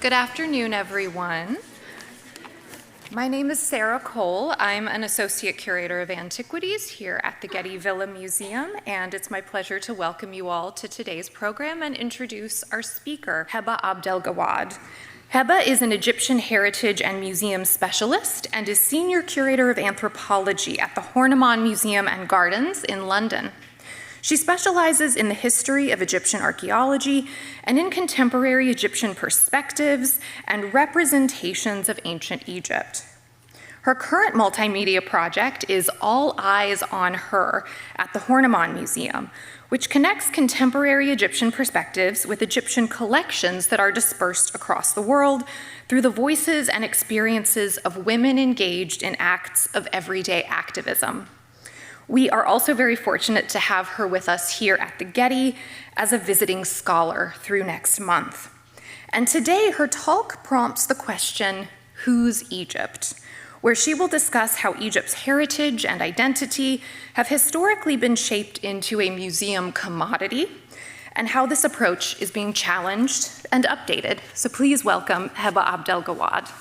Good afternoon, everyone. My name is Sarah Cole. I'm an associate curator of antiquities here at the Getty Villa Museum, and it's my pleasure to welcome you all to today's program and introduce our speaker, Heba Abd el Gawad. Heba is an Egyptian heritage and museum specialist and is senior curator of anthropology at the Horniman Museum and Gardens in London. She specializes in the history of Egyptian archaeology and in contemporary Egyptian perspectives and representations of ancient Egypt. Her current multimedia project is All Eyes on Her at the Horniman Museum, which connects contemporary Egyptian perspectives with Egyptian collections that are dispersed across the world through the voices and experiences of women engaged in acts of everyday activism. We are also very fortunate to have her with us here at the Getty as a visiting scholar through next month. And today her talk prompts the question, who's Egypt? Where she will discuss how Egypt's heritage and identity have historically been shaped into a museum commodity and how this approach is being challenged and updated. So please welcome Heba Abd el Gawad.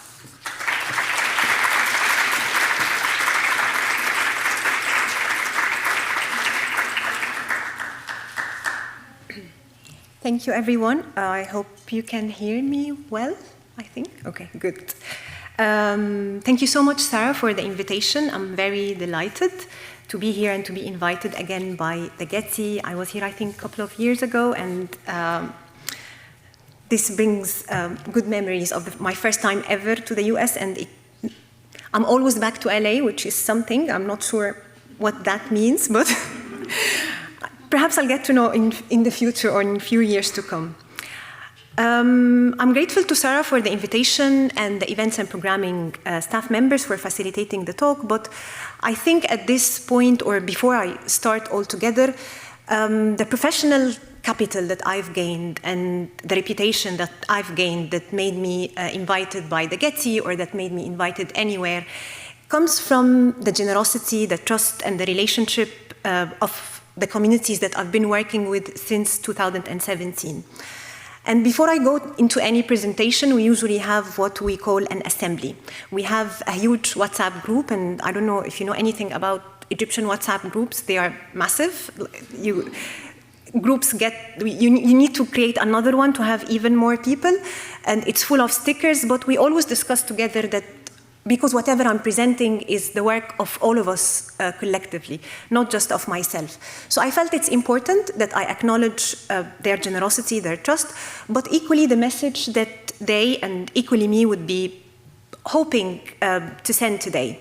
Thank you, everyone. I hope you can hear me well, I think. Okay, good. Thank you so much, Sarah, for the invitation. I'm very delighted to be here and to be invited again by the Getty. I was here, I think, a couple of years ago, and this brings good memories of my first time ever to the US, and I'm always back to LA, which is something. I'm not sure what that means, but perhaps I'll get to know in the future or in a few years to come. I'm grateful to Sarah for the invitation and the events and programming staff members for facilitating the talk, but I think at this point, or before I start altogether, the professional capital that I've gained and the reputation that I've gained that made me invited by the Getty or that made me invited anywhere comes from the generosity, the trust, and the relationship of the communities that I've been working with since 2017. And before I go into any presentation, we usually have what we call an assembly. We have a huge WhatsApp group, and I don't know if you know anything about Egyptian WhatsApp groups. They are massive. You need to create another one to have even more people, and it's full of stickers, but we always discuss together that because whatever I'm presenting is the work of all of us collectively, not just of myself. So I felt it's important that I acknowledge their generosity, their trust, but equally the message that they and equally me would be hoping to send today.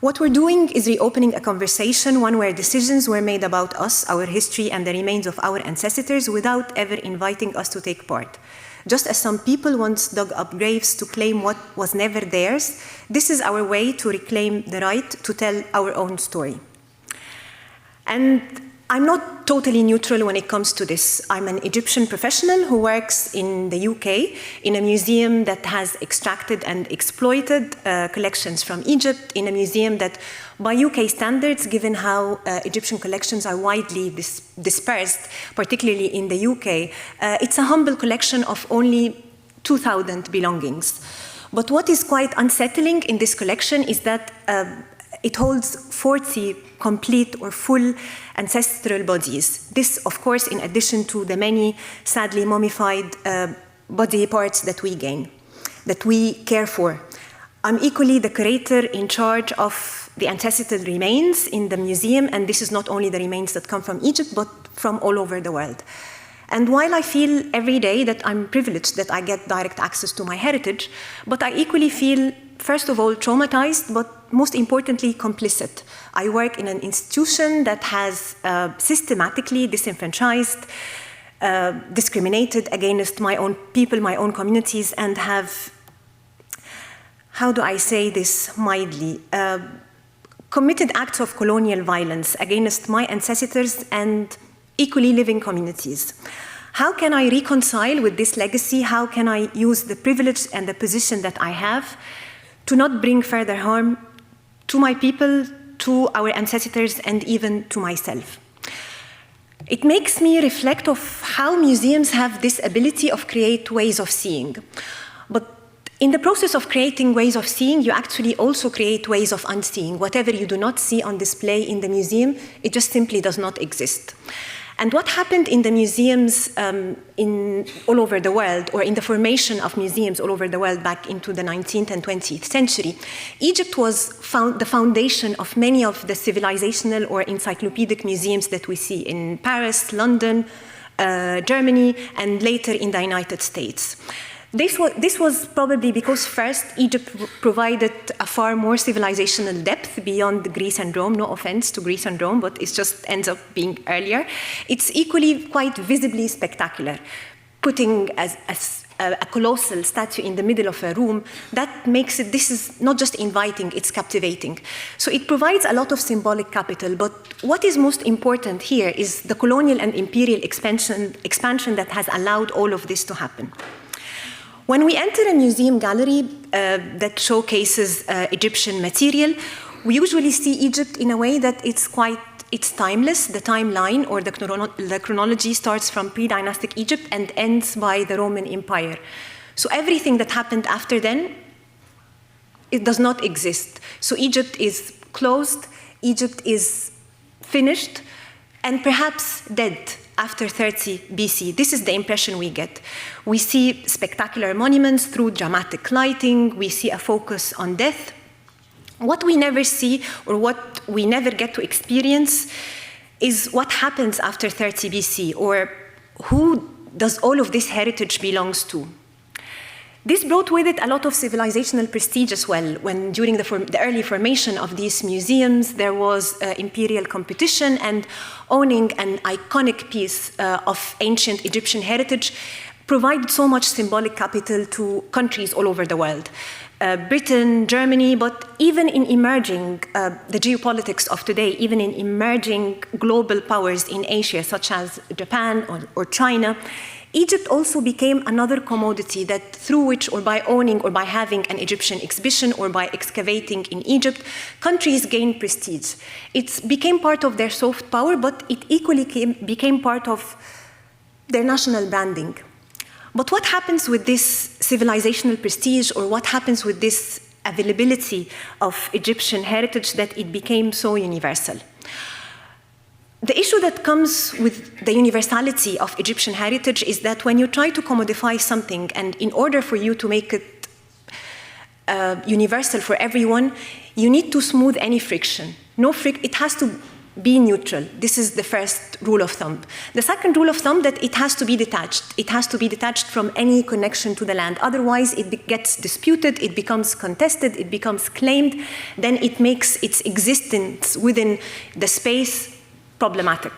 What we're doing is reopening a conversation, one where decisions were made about us, our history, and the remains of our ancestors without ever inviting us to take part. Just as some people once dug up graves to claim what was never theirs, this is our way to reclaim the right to tell our own story. And I'm not totally neutral when it comes to this. I'm an Egyptian professional who works in the UK in a museum that has extracted and exploited collections from Egypt, in a museum that, by UK standards, given how Egyptian collections are widely dispersed, particularly in the UK, it's a humble collection of only 2,000 belongings. But what is quite unsettling in this collection is that it holds 40 complete or full ancestral bodies. This, of course, in addition to the many sadly mummified body parts that we gain, that we care for. I'm equally the curator in charge of the ancestral remains in the museum, and this is not only the remains that come from Egypt, but from all over the world. And while I feel every day that I'm privileged that I get direct access to my heritage, but I equally feel, first of all, traumatized, but most importantly, complicit. I work in an institution that has systematically disenfranchised, discriminated against my own people, my own communities, and have, how do I say this mildly, committed acts of colonial violence against my ancestors and equally living communities. How can I reconcile with this legacy? How can I use the privilege and the position that I have to not bring further harm to my people, to our ancestors, and even to myself? It makes me reflect of how museums have this ability of create ways of seeing. But in the process of creating ways of seeing, you actually also create ways of unseeing. Whatever you do not see on display in the museum, it just simply does not exist. And what happened in the museums all over the world, or in the formation of museums all over the world back into the 19th and 20th century, Egypt was the foundation of many of the civilizational or encyclopedic museums that we see in Paris, London, Germany, and later in the United States. This was probably because first, Egypt provided a far more civilizational depth beyond Greece and Rome. No offense to Greece and Rome, but it just ends up being earlier. It's equally quite visibly spectacular. Putting a colossal statue in the middle of a room, that makes it, this is not just inviting, it's captivating. So it provides a lot of symbolic capital, but what is most important here is the colonial and imperial expansion that has allowed all of this to happen. When we enter a museum gallery that showcases Egyptian material, we usually see Egypt in a way that it's timeless. The timeline or the chronology starts from pre-dynastic Egypt and ends by the Roman Empire. So everything that happened after then, it does not exist. So Egypt is closed, Egypt is finished, and perhaps dead after 30 BC. This is the impression we get. We see spectacular monuments through dramatic lighting. We see a focus on death. What we never see, or what we never get to experience, is what happens after 30 BC, or who does all of this heritage belongs to. This brought with it a lot of civilizational prestige as well. When during the early formation of these museums, there was imperial competition, and owning an iconic piece of ancient Egyptian heritage provided so much symbolic capital to countries all over the world. Britain, Germany, but even in emerging, the geopolitics of today, even in emerging global powers in Asia, such as Japan or China, Egypt also became another commodity that through which, or by owning or by having an Egyptian exhibition or by excavating in Egypt, countries gained prestige. It became part of their soft power, but it equally became part of their national branding. But what happens with this civilizational prestige, or what happens with this availability of Egyptian heritage that it became so universal? The issue that comes with the universality of Egyptian heritage is that when you try to commodify something, and in order for you to make it universal for everyone, you need to smooth any friction. It has to be neutral. This is the first rule of thumb. The second rule of thumb, that it has to be detached. It has to be detached from any connection to the land. Otherwise, it gets disputed, it becomes contested, it becomes claimed, then it makes its existence within the space problematic.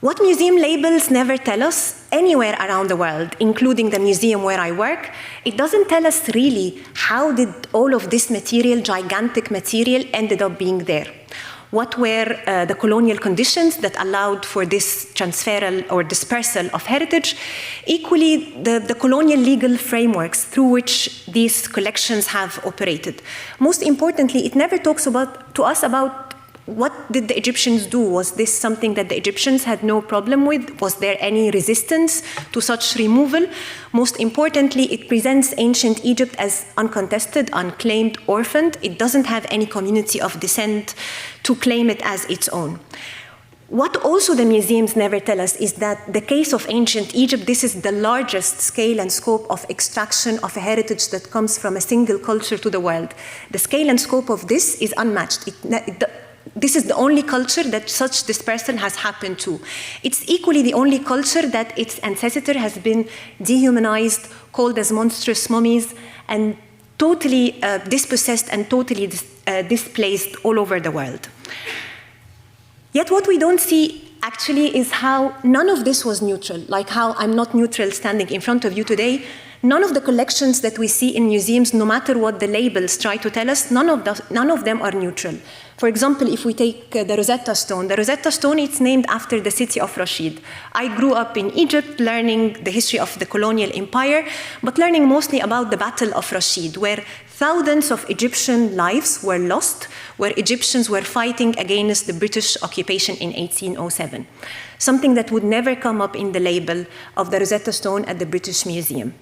What museum labels never tell us anywhere around the world, including the museum where I work, it doesn't tell us really how did all of this material, gigantic material, ended up being there. What were the colonial conditions that allowed for this transferal or dispersal of heritage? Equally, the colonial legal frameworks through which these collections have operated. Most importantly, it never talks to us about what did the Egyptians do? Was this something that the Egyptians had no problem with? Was there any resistance to such removal? Most importantly, it presents ancient Egypt as uncontested, unclaimed, orphaned. It doesn't have any community of descent to claim it as its own. What also the museums never tell us is that the case of ancient Egypt, this is the largest scale and scope of extraction of a heritage that comes from a single culture to the world. The scale and scope of this is unmatched. This is the only culture that such dispersal has happened to. It's equally the only culture that its ancestor has been dehumanized, called as monstrous mummies, and totally dispossessed and totally displaced all over the world. Yet what we don't see actually is how none of this was neutral, like how I'm not neutral standing in front of you today. None of the collections that we see in museums, no matter what the labels try to tell us, none of them are neutral. For example, if we take the Rosetta Stone, it's named after the city of Rashid. I grew up in Egypt learning the history of the colonial empire, but learning mostly about the Battle of Rashid, where thousands of Egyptian lives were lost, where Egyptians were fighting against the British occupation in 1807. something that would never come up in the label of the Rosetta Stone at the British Museum.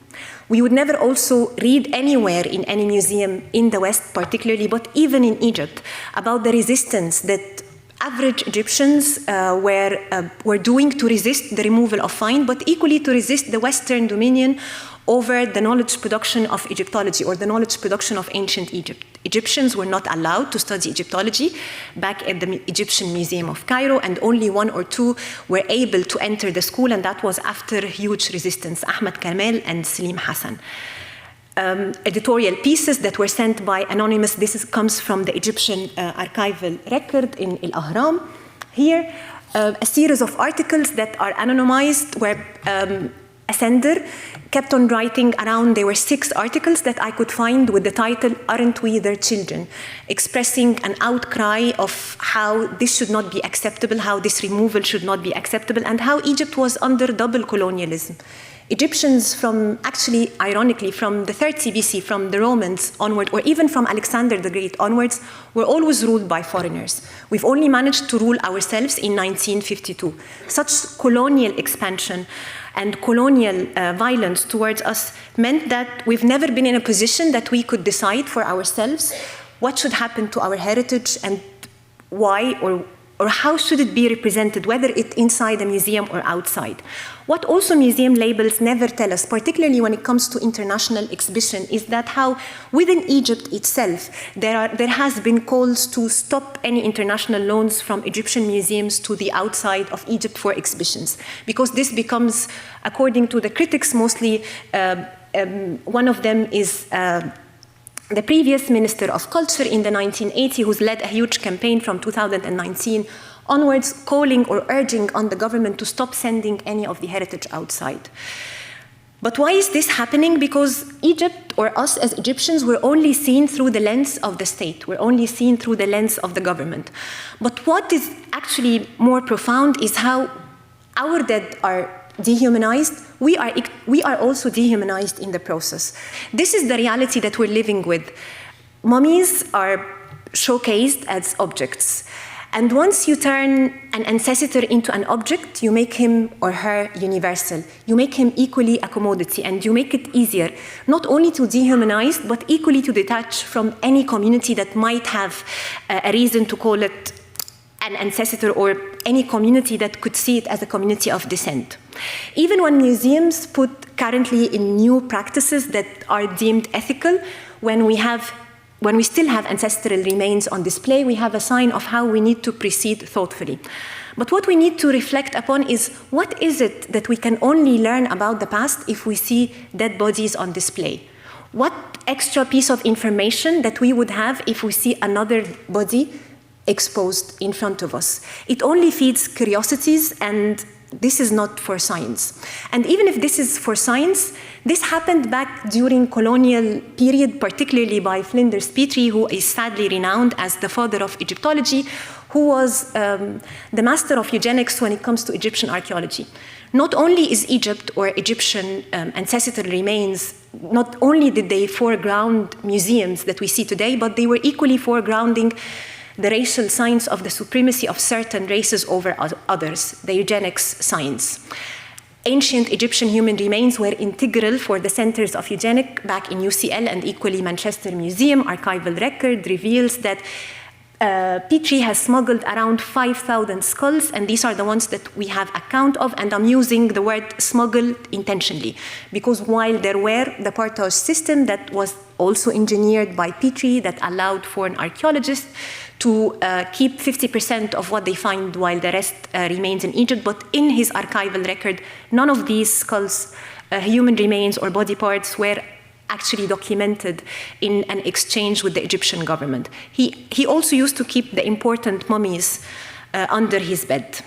We would never also read anywhere in any museum in the West particularly, but even in Egypt, about the resistance that average Egyptians were doing to resist the removal of fine, but equally to resist the Western dominion over the knowledge production of Egyptology, or the knowledge production of ancient Egypt. Egyptians were not allowed to study Egyptology back at the Egyptian Museum of Cairo, and only 1 or 2 were able to enter the school, and that was after huge resistance, Ahmed Kamel and Selim Hassan. Editorial pieces that were sent by anonymous, comes from the Egyptian archival record in El Ahram. Here, a series of articles that are anonymized where a sender kept on writing around. There were 6 articles that I could find with the title, "Aren't We Their Children?" expressing an outcry of how this should not be acceptable, how this removal should not be acceptable, and how Egypt was under double colonialism. Egyptians actually, ironically, from the 3rd CBC, from the Romans onward, or even from Alexander the Great onwards, were always ruled by foreigners. We've only managed to rule ourselves in 1952. Such colonial expansion and colonial violence towards us meant that we've never been in a position that we could decide for ourselves what should happen to our heritage and why or how should it be represented, whether it's inside a museum or outside. What also museum labels never tell us, particularly when it comes to international exhibition, is that how within Egypt itself, there has been calls to stop any international loans from Egyptian museums to the outside of Egypt for exhibitions. Because this becomes, according to the critics mostly, one of them is the previous Minister of Culture in the 1980s, who's led a huge campaign from 2019 onwards, calling or urging on the government to stop sending any of the heritage outside. But why is this happening? Because Egypt, or us as Egyptians, we're only seen through the lens of the state. We're only seen through the lens of the government. But what is actually more profound is how our dead are dehumanized. We are also dehumanized in the process. This is the reality that we're living with. Mummies are showcased as objects. And once you turn an ancestor into an object, you make him or her universal. You make him equally a commodity, and you make it easier, not only to dehumanize, but equally to detach from any community that might have a reason to call it an ancestor, or any community that could see it as a community of descent. Even when museums put currently in new practices that are deemed ethical, when we still have ancestral remains on display, we have a sign of how we need to proceed thoughtfully. But what we need to reflect upon is, what is it that we can only learn about the past if we see dead bodies on display? What extra piece of information that we would have if we see another body exposed in front of us? It only feeds curiosities, and this is not for science. And even if this is for science, this happened back during colonial period, particularly by Flinders Petrie, who is sadly renowned as the father of Egyptology, who was the master of eugenics when it comes to Egyptian archaeology. Not only is Egypt or Egyptian ancestral remains, not only did they foreground museums that we see today, but they were equally foregrounding the racial science of the supremacy of certain races over others, the eugenics science. Ancient Egyptian human remains were integral for the centers of eugenics back in UCL, and equally Manchester Museum archival record reveals that Petrie has smuggled around 5,000 skulls, and these are the ones that we have account of, and I'm using the word smuggled intentionally, because while there were the partage system that was also engineered by Petrie that allowed for an archaeologist to keep 50% of what they find while the rest remains in Egypt, but in his archival record, none of these skulls, human remains or body parts were actually documented in an exchange with the Egyptian government. He also used to keep the important mummies under his bed.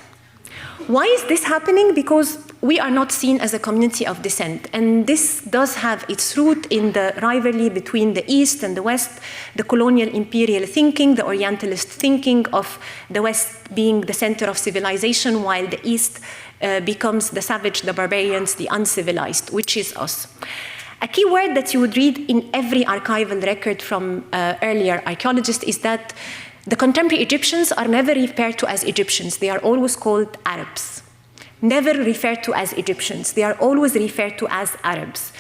Why is this happening? Because we are not seen as a community of descent, and this does have its root in the rivalry between the East and the West, the colonial imperial thinking, the Orientalist thinking of the West being the center of civilization, while the East becomes the savage, the barbarians, the uncivilized, which is us. A key word that you would read in every archival record from earlier archaeologists is that the contemporary Egyptians are never referred to as Egyptians. They are always called Arabs. never referred to as Egyptians. They are always referred to as Arabs.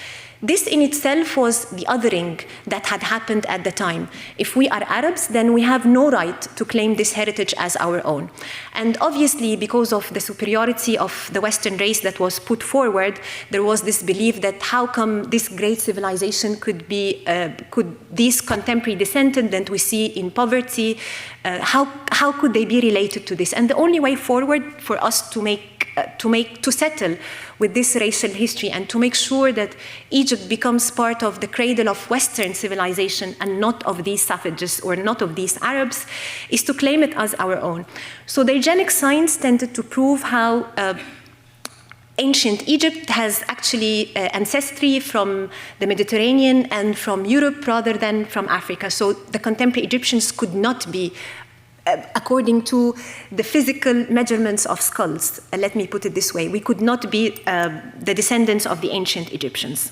This in itself was the othering that had happened at the time. If we are Arabs, then we have no right to claim this heritage as our own. And obviously, because of the superiority of the Western race that was put forward, there was this belief that how come this great civilization could these contemporary descendants that we see in poverty, how could they be related to this? And the only way forward for us to settle with this racial history and to make sure that Egypt becomes part of the cradle of Western civilization and not of these savages or not of these Arabs is to claim it as our own. So the eugenic science tended to prove how ancient Egypt has actually ancestry from the Mediterranean and from Europe rather than from Africa. So the contemporary Egyptians could not be according to the physical measurements of skulls, let me put it this way, we could not be the descendants of the ancient Egyptians.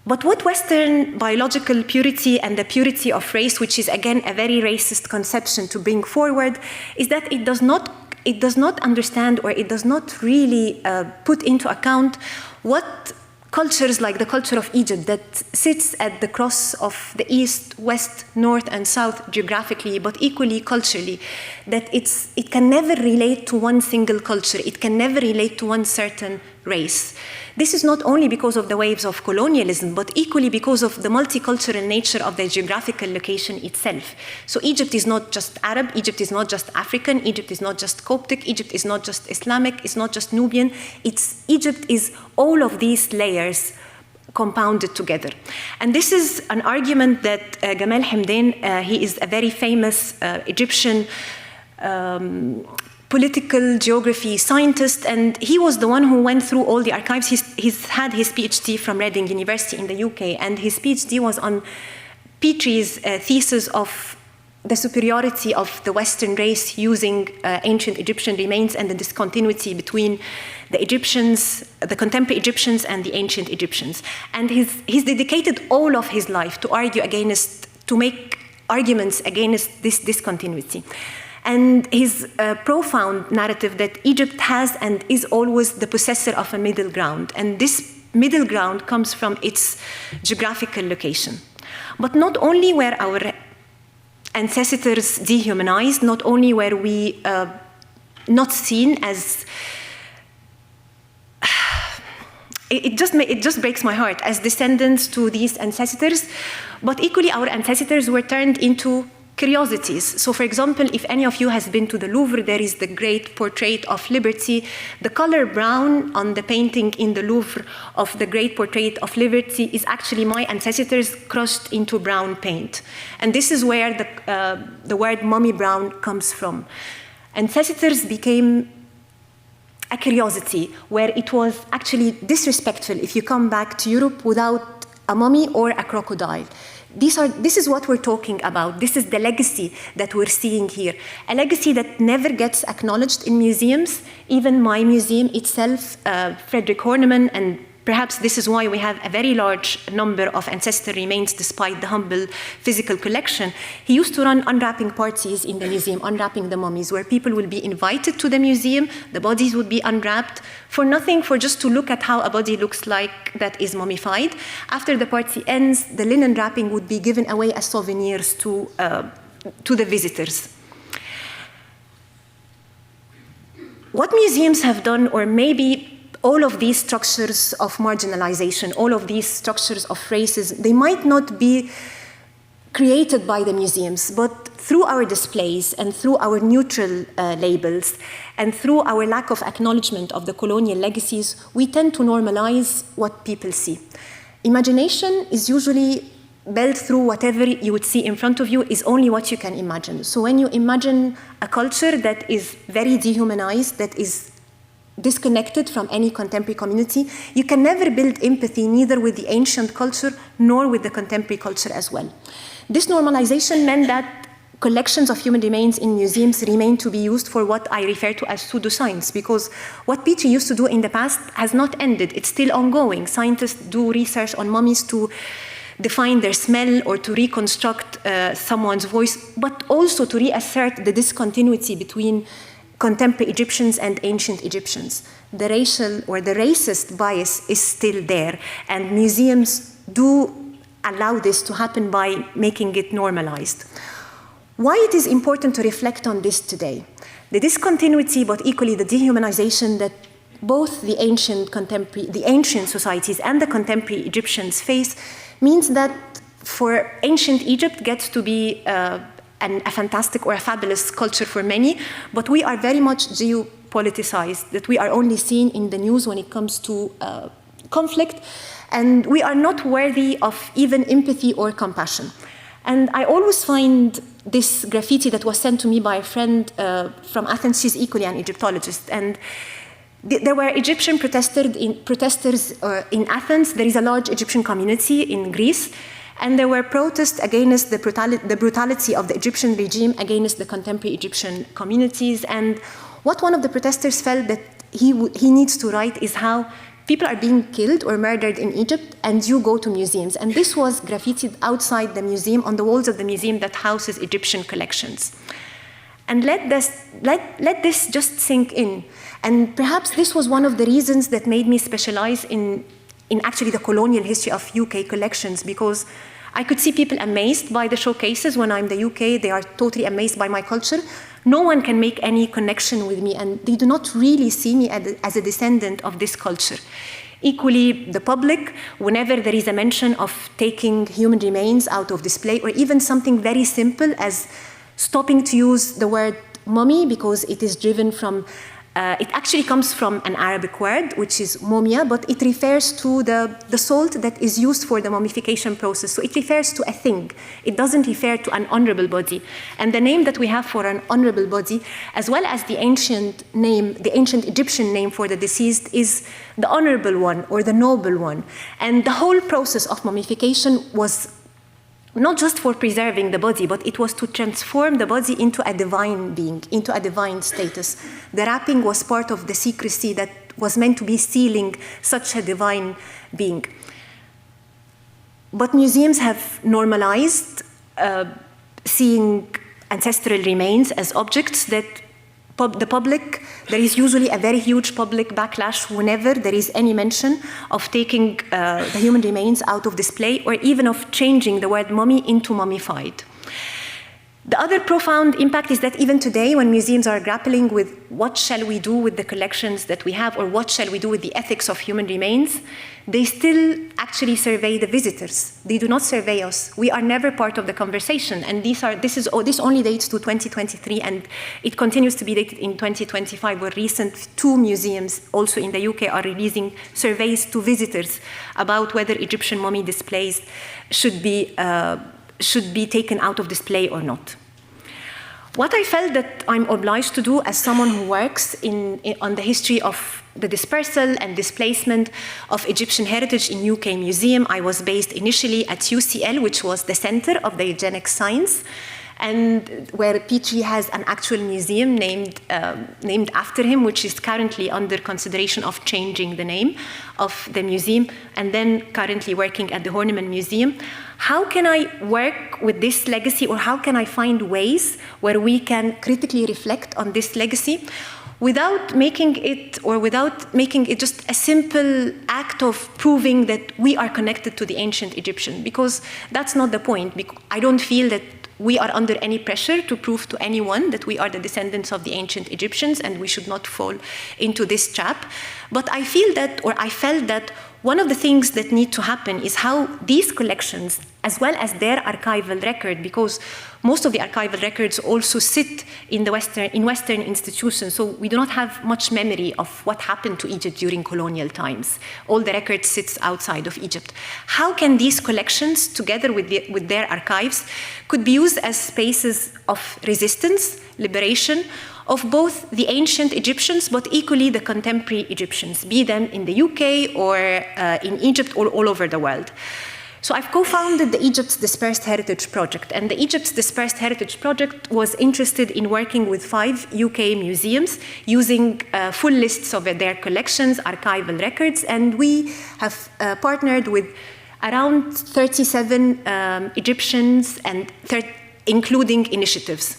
But what Western biological purity and the purity of race, which is again a very racist conception to bring forward, is that it does not understand or it does not really put into account what cultures like the culture of Egypt that sits at the cross of the east, west, north, and south geographically, but equally culturally, that it can never relate to one single culture. It can never relate to one certain race. This is not only because of the waves of colonialism, but equally because of the multicultural nature of the geographical location itself. So Egypt is not just Arab, Egypt is not just African, Egypt is not just Coptic, Egypt is not just Islamic, it's not just Nubian. Egypt is all of these layers compounded together. And this is an argument that Gamal Hamdain, he is a very famous Egyptian political geography scientist, and he was the one who went through all the archives. He's had his PhD from Reading University in the UK, and his PhD was on Petrie's thesis of the superiority of the Western race using ancient Egyptian remains and the discontinuity between the Egyptians, the contemporary Egyptians and the ancient Egyptians. And he's dedicated all of his life to make arguments against this discontinuity. And his profound narrative that Egypt has and is always the possessor of a middle ground. And this middle ground comes from its geographical location. But not only were our ancestors dehumanized, not only were we not seen as, it just breaks my heart, as descendants to these ancestors, but equally our ancestors were turned into curiosities. So for example, if any of you has been to the Louvre, there is the great portrait of Liberty. The color brown on the painting in the Louvre of the great portrait of Liberty is actually my ancestors crushed into brown paint. And this is where the word mummy brown comes from. Ancestors became a curiosity where it was actually disrespectful if you come back to Europe without a mummy or a crocodile. This is what we're talking about. This is the legacy that we're seeing here. A legacy that never gets acknowledged in museums. Even my museum itself, Frederick Horniman, and perhaps this is why we have a very large number of ancestor remains despite the humble physical collection. He used to run unwrapping parties in the museum, unwrapping the mummies, where people will be invited to the museum, the bodies would be unwrapped, for nothing, for just to look at how a body looks like that is mummified. After the party ends, the linen wrapping would be given away as souvenirs to the visitors. What museums have done, or maybe all of these structures of marginalization, all of these structures of races, they might not be created by the museums, but through our displays and through our neutral labels and through our lack of acknowledgement of the colonial legacies, we tend to normalize what people see. Imagination is usually built through whatever you would see in front of you is only what you can imagine. So when you imagine a culture that is very dehumanized, that is disconnected from any contemporary community, you can never build empathy neither with the ancient culture nor with the contemporary culture as well. This normalization meant that collections of human remains in museums remain to be used for what I refer to as pseudoscience, because what Petrie used to do in the past has not ended. It's still ongoing. Scientists do research on mummies to define their smell or to reconstruct someone's voice, but also to reassert the discontinuity between contemporary Egyptians and ancient Egyptians. The racial or the racist bias is still there, and museums do allow this to happen by making it normalized. Why it is important to reflect on this today? The discontinuity, but equally the dehumanization that both the ancient societies and the contemporary Egyptians face means that for ancient Egypt gets to be a fantastic or a fabulous culture for many, but we are very much geopoliticized, that we are only seen in the news when it comes to conflict, and we are not worthy of even empathy or compassion. And I always find this graffiti that was sent to me by a friend from Athens. She's equally an Egyptologist, and there were Egyptian protesters in Athens. There is a large Egyptian community in Greece, and there were protests against the brutality of the Egyptian regime against the contemporary Egyptian communities. And what one of the protesters felt that he needs to write is how people are being killed or murdered in Egypt, and you go to museums. And this was graffitied outside the museum, on the walls of the museum that houses Egyptian collections. And let this just sink in. And perhaps this was one of the reasons that made me specialize in actually the colonial history of UK collections, because I could see people amazed by the showcases when I'm in the UK. They are totally amazed by my culture. No one can make any connection with me, and they do not really see me as a descendant of this culture. Equally, the public, whenever there is a mention of taking human remains out of display, or even something very simple as stopping to use the word mummy because it is driven from it actually comes from an Arabic word, which is mumia, but it refers to the salt that is used for the mummification process. So it refers to a thing. It doesn't refer to an honorable body. And the name that we have for an honorable body, as well as the ancient Egyptian name for the deceased, is the honorable one or the noble one. And the whole process of mummification was not just for preserving the body, but it was to transform the body into a divine being, into a divine status. The wrapping was part of the secrecy that was meant to be sealing such a divine being. But museums have normalized seeing ancestral remains as objects that the public, there is usually a very huge public backlash whenever there is any mention of taking the human remains out of display, or even of changing the word mummy into mummified. The other profound impact is that even today, when museums are grappling with what shall we do with the collections that we have, or what shall we do with the ethics of human remains, they still actually survey the visitors. They do not survey us. We are never part of the conversation. And this only dates to 2023, and it continues to be dated in 2025, where recent 2 museums, also in the UK, are releasing surveys to visitors about whether Egyptian mummy displays should be taken out of display or not. What I felt that I'm obliged to do as someone who works on the history of the dispersal and displacement of Egyptian heritage in UK Museum, I was based initially at UCL, which was the center of the eugenic science, and where Petrie has an actual museum named after him, which is currently under consideration of changing the name of the museum, and then currently working at the Horniman Museum. How can I work with this legacy, or how can I find ways where we can critically reflect on this legacy without making it just a simple act of proving that we are connected to the ancient Egyptian? Because that's not the point. I don't feel that we are under any pressure to prove to anyone that we are the descendants of the ancient Egyptians, and we should not fall into this trap. But I felt that one of the things that need to happen is how these collections, as well as their archival record, because most of the archival records also sit in Western institutions, so we do not have much memory of what happened to Egypt during colonial times. All the record sits outside of Egypt. How can these collections, together with their archives, could be used as spaces of resistance, liberation, of both the ancient Egyptians, but equally the contemporary Egyptians, be them in the UK or in Egypt or all over the world. So I've co-founded the Egypt's Dispersed Heritage Project, and the Egypt's Dispersed Heritage Project was interested in working with 5 UK museums, using full lists of their collections, archival records, and we have partnered with around 37 Egyptians, and including initiatives.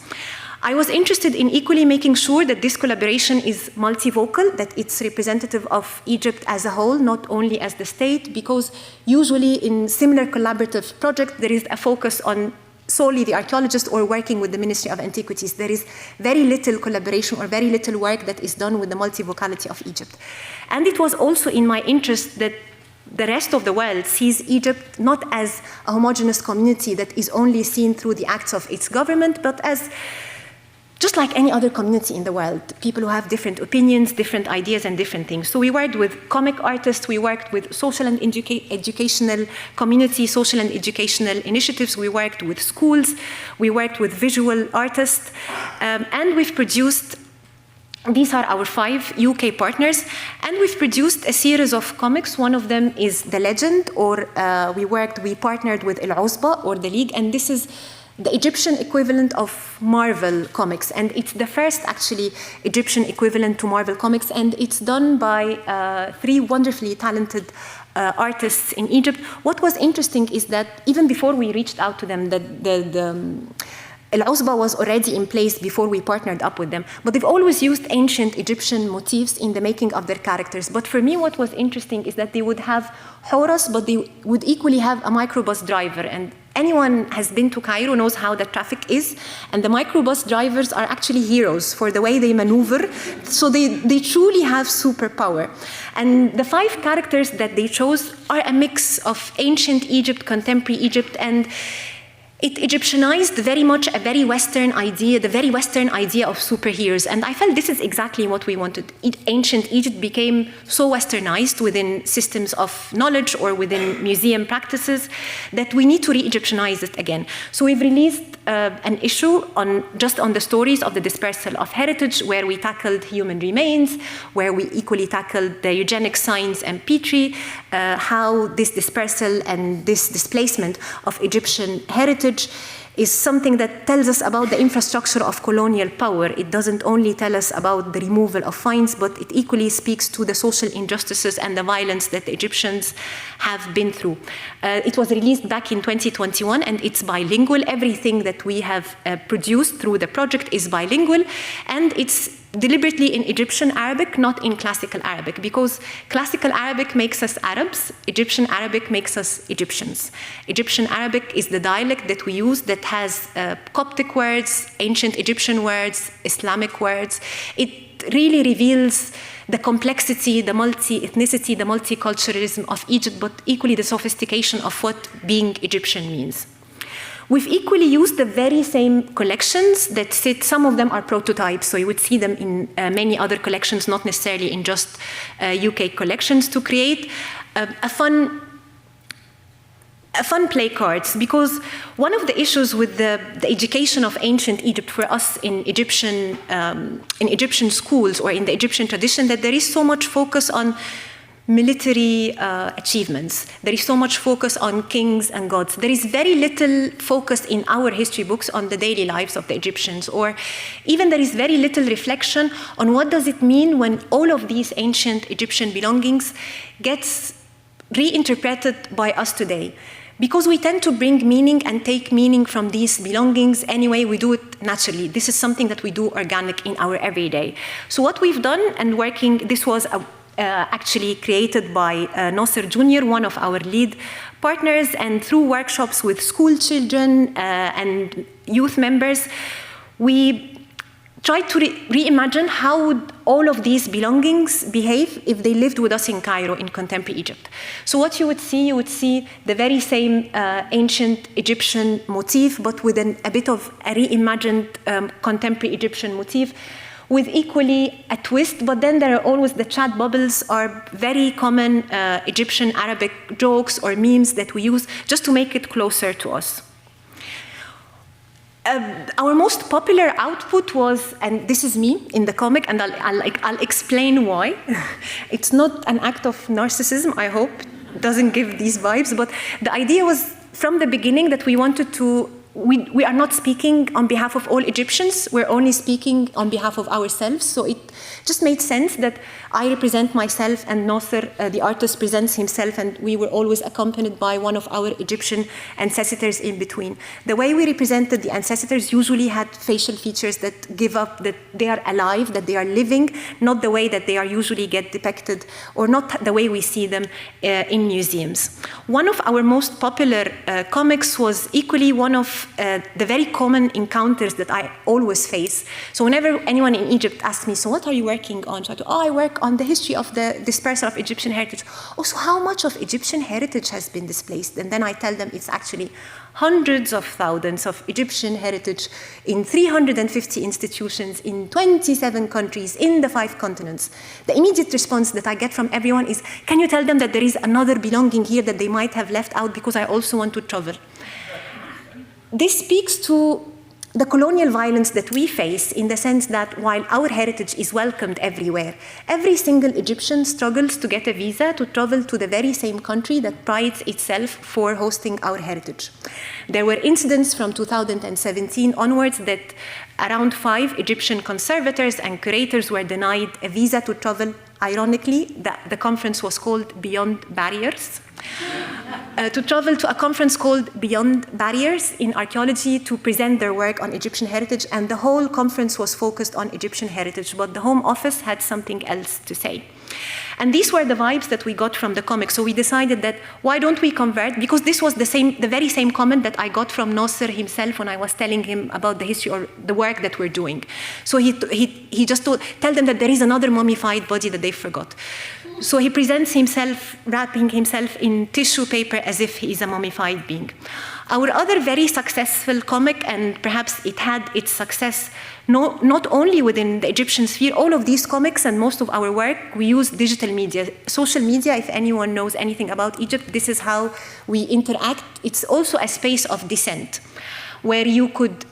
I was interested in equally making sure that this collaboration is multivocal, that it's representative of Egypt as a whole, not only as the state, because usually in similar collaborative projects, there is a focus on solely the archaeologist or working with the Ministry of Antiquities. There is very little collaboration or very little work that is done with the multivocality of Egypt. And it was also in my interest that the rest of the world sees Egypt not as a homogeneous community that is only seen through the acts of its government, but as just like any other community in the world, people who have different opinions, different ideas, and different things. So we worked with comic artists, we worked with social and educational community, social and educational initiatives, we worked with schools, we worked with visual artists, and we've produced, these are our 5 UK partners, and we've produced a series of comics. One of them is The Legend, or we partnered with Al-Uzba, or The League, and this is the Egyptian equivalent of Marvel Comics, and it's the first actually Egyptian equivalent to Marvel Comics, and it's done by 3 wonderfully talented artists in Egypt. What was interesting is that even before we reached out to them, Al-Uzba was already in place before we partnered up with them, but they've always used ancient Egyptian motifs in the making of their characters. But for me, what was interesting is that they would have Horus, but they would equally have a microbus driver. And anyone has been to Cairo knows how the traffic is, and the microbus drivers are actually heroes for the way they maneuver, so they truly have superpower. And the 5 characters that they chose are a mix of ancient Egypt, contemporary Egypt, and it Egyptianized very much a very Western idea, the very Western idea of superheroes. And I felt this is exactly what we wanted. Ancient Egypt became so Westernized within systems of knowledge or within museum practices that we need to re-Egyptianize it again. So we've released an issue just on the stories of the dispersal of heritage, where we tackled human remains, where we equally tackled the eugenic science and Petrie, how this dispersal and this displacement of Egyptian heritage is something that tells us about the infrastructure of colonial power. It doesn't only tell us about the removal of finds, but it equally speaks to the social injustices and the violence that the Egyptians have been through. It was released back in 2021, and it's bilingual. Everything that we have produced through the project is bilingual, and it's deliberately in Egyptian Arabic, not in classical Arabic, because classical Arabic makes us Arabs, Egyptian Arabic makes us Egyptians. Egyptian Arabic is the dialect that we use that has Coptic words, ancient Egyptian words, Islamic words. It really reveals the complexity, the multi-ethnicity, the multiculturalism of Egypt, but equally the sophistication of what being Egyptian means. We've equally used the very same collections that sit, some of them are prototypes, so you would see them in many other collections, not necessarily in just UK collections, to create a fun play cards, because one of the issues with the education of ancient Egypt for us in Egyptian schools or in the Egyptian tradition, that there is so much focus on military achievements. There is so much focus on kings and gods. There is very little focus in our history books on the daily lives of the Egyptians, or even there is very little reflection on what does it mean when all of these ancient Egyptian belongings gets reinterpreted by us today. Because we tend to bring meaning and take meaning from these belongings anyway, we do it naturally. This is something that we do organic in our everyday. So what we've done and working, this was actually created by Nasser Jr., one of our lead partners, and through workshops with school children and youth members, we tried to reimagine how would all of these belongings behave if they lived with us in Cairo in contemporary Egypt. So what you would see the very same ancient Egyptian motif, but with a bit of a reimagined contemporary Egyptian motif, with equally a twist, but then there are always the chat bubbles are very common Egyptian Arabic jokes or memes that we use just to make it closer to us. Our most popular output was, and this is me in the comic, and I'll explain why. It's not an act of narcissism, I hope, it doesn't give these vibes, but the idea was from the beginning that we wanted to we are not speaking on behalf of all Egyptians, we're only speaking on behalf of ourselves. So it just made sense that I represent myself, and Nasser, the artist, presents himself, and we were always accompanied by one of our Egyptian ancestors in between. The way we represented the ancestors usually had facial features that give up that they are alive, that they are living, not the way that they are usually get depicted, or not the way we see them in museums. One of our most popular comics was equally one of the very common encounters that I always face. So whenever anyone in Egypt asks me, so what are you working on? So I work on the history of the dispersal of Egyptian heritage. Oh, so how much of Egyptian heritage has been displaced? And then I tell them it's actually hundreds of thousands of Egyptian heritage in 350 institutions in 27 countries in the 5 continents. The immediate response that I get from everyone is, can you tell them that there is another belonging here that they might have left out because I also want to travel? This speaks to the colonial violence that we face, in the sense that while our heritage is welcomed everywhere, every single Egyptian struggles to get a visa to travel to the very same country that prides itself for hosting our heritage. There were incidents from 2017 onwards that around 5 Egyptian conservators and curators were denied a visa to travel. Ironically, the conference was called Beyond Barriers. To travel to a conference called Beyond Barriers in archaeology to present their work on Egyptian heritage, and the whole conference was focused on Egyptian heritage, but the Home Office had something else to say. And these were the vibes that we got from the comic. So we decided that why don't we convert? Because this was the very same comment that I got from Nasser himself when I was telling him about the history or the work that we're doing. So he just tell them that there is another mummified body that they forgot. So he presents himself, wrapping himself in tissue paper as if he is a mummified being. Our other very successful comic, and perhaps it had its success not only within the Egyptian sphere, all of these comics and most of our work, we use digital media. Social media, if anyone knows anything about Egypt, this is how we interact. It's also a space of dissent, where you could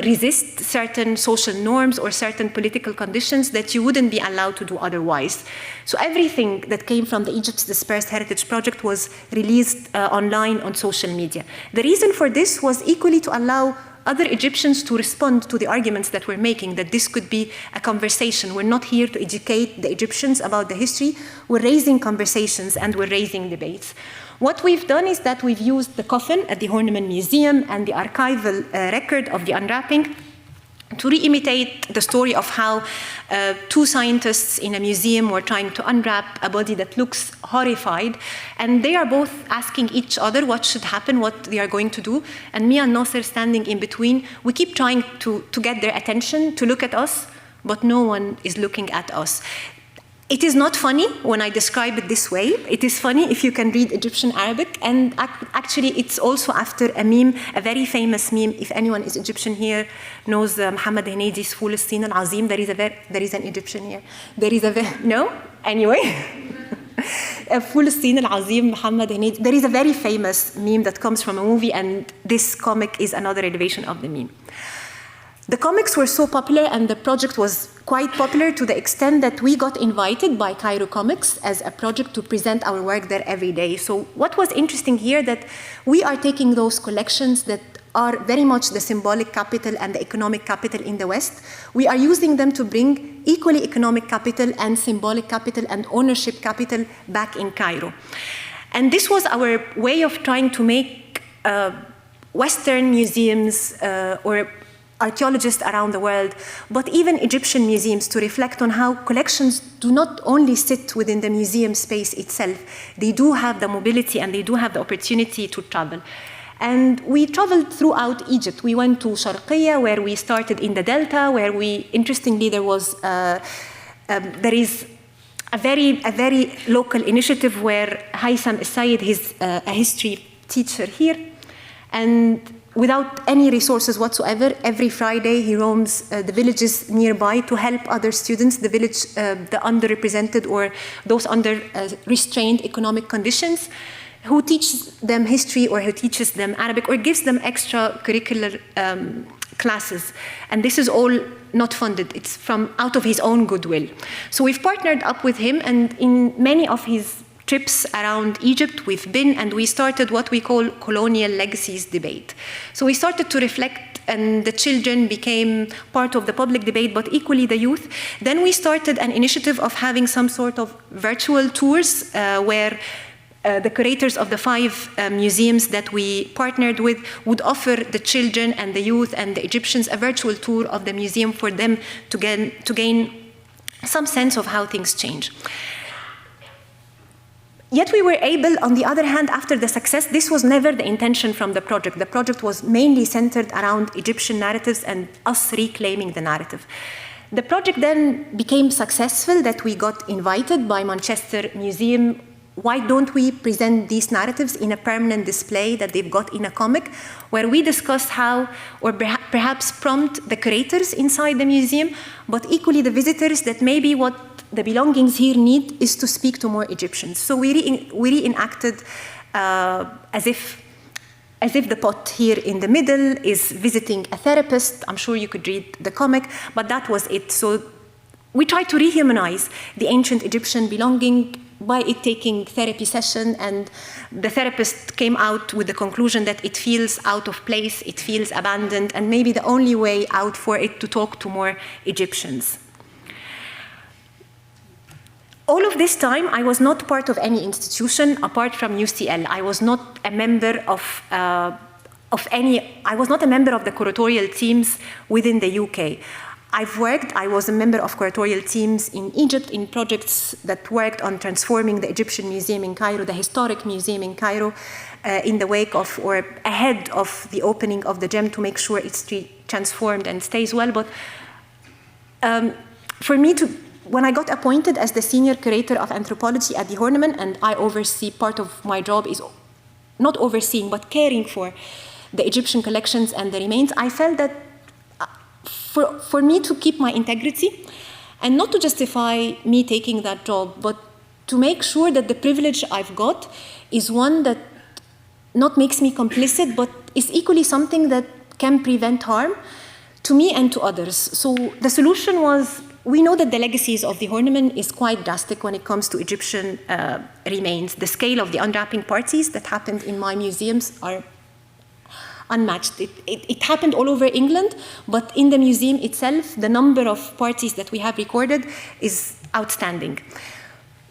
resist certain social norms or certain political conditions that you wouldn't be allowed to do otherwise. So everything that came from the Egypt's Dispersed Heritage Project was released online on social media. The reason for this was equally to allow other Egyptians to respond to the arguments that we're making, that this could be a conversation. We're not here to educate the Egyptians about the history. We're raising conversations and we're raising debates. What we've done is that we've used the coffin at the Horniman Museum and the archival record of the unwrapping to re-imitate the story of how 2 scientists in a museum were trying to unwrap a body that looks horrified, and they are both asking each other what should happen, what they are going to do, and me and Nasser standing in between, we keep trying to get their attention, to look at us, but no one is looking at us. It is not funny when I describe it this way. It is funny if you can read Egyptian Arabic, and actually it's also after a meme, a very famous meme. If anyone is Egyptian here knows Muhammad Hanedi's Fulastin al-Azim, there is an Egyptian here. No? Anyway. Fulastin al-Azim, Muhammad Hanedi. There is a very famous meme that comes from a movie, and this comic is another elevation of the meme. The comics were so popular, and the project was quite popular to the extent that we got invited by Cairo Comics as a project to present our work there every day. So what was interesting here, that we are taking those collections that are very much the symbolic capital and the economic capital in the West. We are using them to bring equally economic capital and symbolic capital and ownership capital back in Cairo. And this was our way of trying to make Western museums or archaeologists around the world, but even Egyptian museums, to reflect on how collections do not only sit within the museum space itself, they do have the mobility and they do have the opportunity to travel. And we traveled throughout Egypt. We went to Sharqiya, where we started in the Delta, where interestingly, there is a very local initiative where Haitham Said, he's a history teacher here, and without any resources whatsoever, every Friday he roams the villages nearby to help other students, the underrepresented or those under restrained economic conditions, who teaches them history or who teaches them Arabic or gives them extracurricular classes. And this is all not funded. It's from out of his own goodwill. So we've partnered up with him, and in many of his trips around Egypt. We've been, and we started what we call colonial legacies debate. So we started to reflect, and the children became part of the public debate, but equally the youth. Then we started an initiative of having some sort of virtual tours where the curators of the 5 museums that we partnered with would offer the children and the youth and the Egyptians a virtual tour of the museum for them to gain some sense of how things change. Yet we were able, on the other hand, after the success, this was never the intention from the project. The project was mainly centered around Egyptian narratives and us reclaiming the narrative. The project then became successful, that we got invited by Manchester Museum. Why don't we present these narratives in a permanent display that they've got in a comic, where we discuss how, or perhaps prompt the curators inside the museum, but equally the visitors, that maybe what the belongings here need is to speak to more Egyptians. So we reenacted as if the pot here in the middle is visiting a therapist. I'm sure you could read the comic, but that was it. So we tried to rehumanize the ancient Egyptian belonging by it taking therapy session, and the therapist came out with the conclusion that it feels out of place, it feels abandoned, and maybe the only way out for it to talk to more Egyptians. All of this time, I was not part of any institution apart from UCL. I was not a member I was not a member of the curatorial teams within the UK. I was a member of curatorial teams in Egypt in projects that worked on transforming the Egyptian Museum in Cairo, the historic museum in Cairo, in the wake of or ahead of the opening of the gem, to make sure it's transformed and stays well. But for me when I got appointed as the senior curator of anthropology at the Horniman, and I oversee, part of my job is not overseeing, but caring for the Egyptian collections and the remains, I felt that for me to keep my integrity, and not to justify me taking that job, but to make sure that the privilege I've got is one that not makes me complicit, but is equally something that can prevent harm to me and to others. So the solution was, we know that the legacies of the Horniman is quite drastic when it comes to Egyptian remains. The scale of the unwrapping parties that happened in my museums are unmatched. It happened all over England, but in the museum itself, the number of parties that we have recorded is outstanding.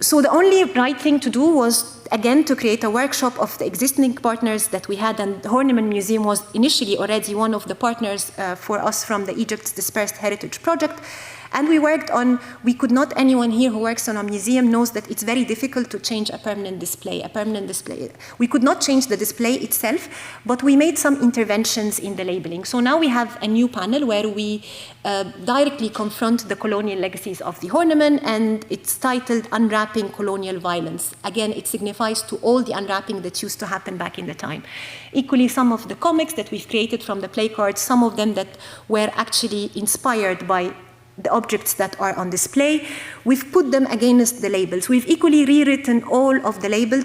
So the only right thing to do was, again, to create a workshop of the existing partners that we had, and the Horniman Museum was initially already one of the partners for us from the Egypt's Dispersed Heritage Project. And we worked on, anyone here who works on a museum knows that it's very difficult to change a permanent display. We could not change the display itself, but we made some interventions in the labeling. So now we have a new panel where we directly confront the colonial legacies of the Horniman, and it's titled Unwrapping Colonial Violence. Again, it signifies to all the unwrapping that used to happen back in the time. Equally, some of the comics that we've created from the play cards, some of them that were actually inspired by the objects that are on display, we've put them against the labels. We've equally rewritten all of the labels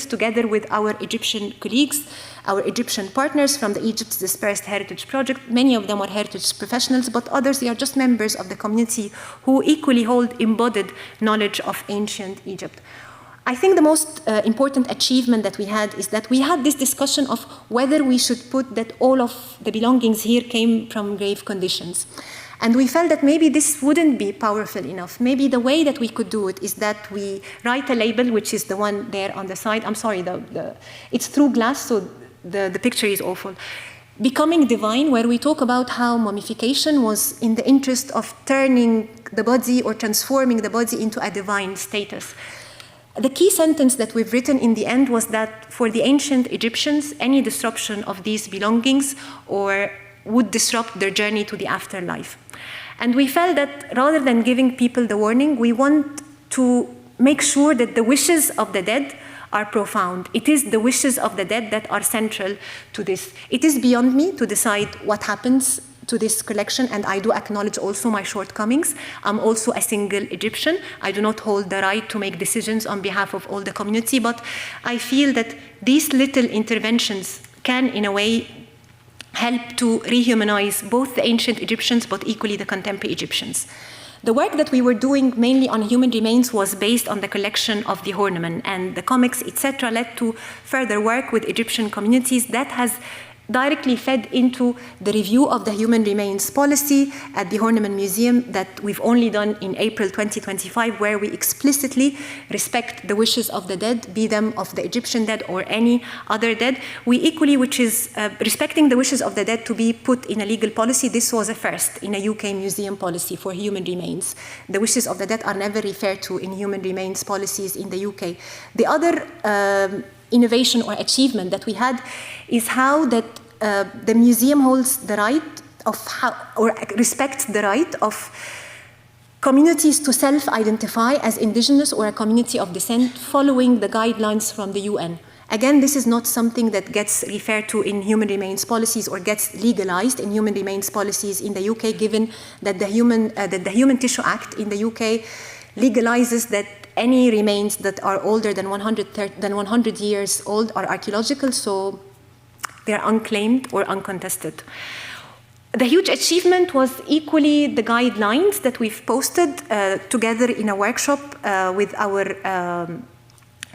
together with our Egyptian colleagues, our Egyptian partners from the Egypt's Dispersed Heritage Project. Many of them are heritage professionals, but others, they are just members of the community who equally hold embodied knowledge of ancient Egypt. I think the most important achievement that we had is that we had this discussion of whether we should put that all of the belongings here came from grave conditions. And we felt that maybe this wouldn't be powerful enough. Maybe the way that we could do it is that we write a label, which is the one there on the side. I'm sorry, it's through glass, so the picture is awful. Becoming Divine, where we talk about how mummification was in the interest of turning the body or transforming the body into a divine status. The key sentence that we've written in the end was that for the ancient Egyptians, any disruption of these belongings would disrupt their journey to the afterlife. And we felt that rather than giving people the warning, we want to make sure that the wishes of the dead are profound. It is the wishes of the dead that are central to this. It is beyond me to decide what happens to this collection, and I do acknowledge also my shortcomings. I'm also a single Egyptian. I do not hold the right to make decisions on behalf of all the community, but I feel that these little interventions can, in a way, help to rehumanize both the ancient Egyptians, but equally the contemporary Egyptians. The work that we were doing mainly on human remains was based on the collection of the Horniman, and the comics, etc., led to further work with Egyptian communities that has directly fed into the review of the human remains policy at the Horniman Museum that we've only done in April 2025, where we explicitly respect the wishes of the dead, be them of the Egyptian dead or any other dead. We equally, which is respecting the wishes of the dead to be put in a legal policy. This was a first in a UK museum policy for human remains. The wishes of the dead are never referred to in human remains policies in the UK. The other innovation or achievement that we had is how that the museum holds the right of or respects the right of communities to self-identify as indigenous or a community of descent following the guidelines from the UN. Again, this is not something that gets referred to in human remains policies or gets legalized in human remains policies in the UK, given that the Human Tissue Act in the UK legalizes that any remains that are older than 100 years old are archaeological, so they're unclaimed or uncontested. The huge achievement was equally the guidelines that we've posted together in a workshop with our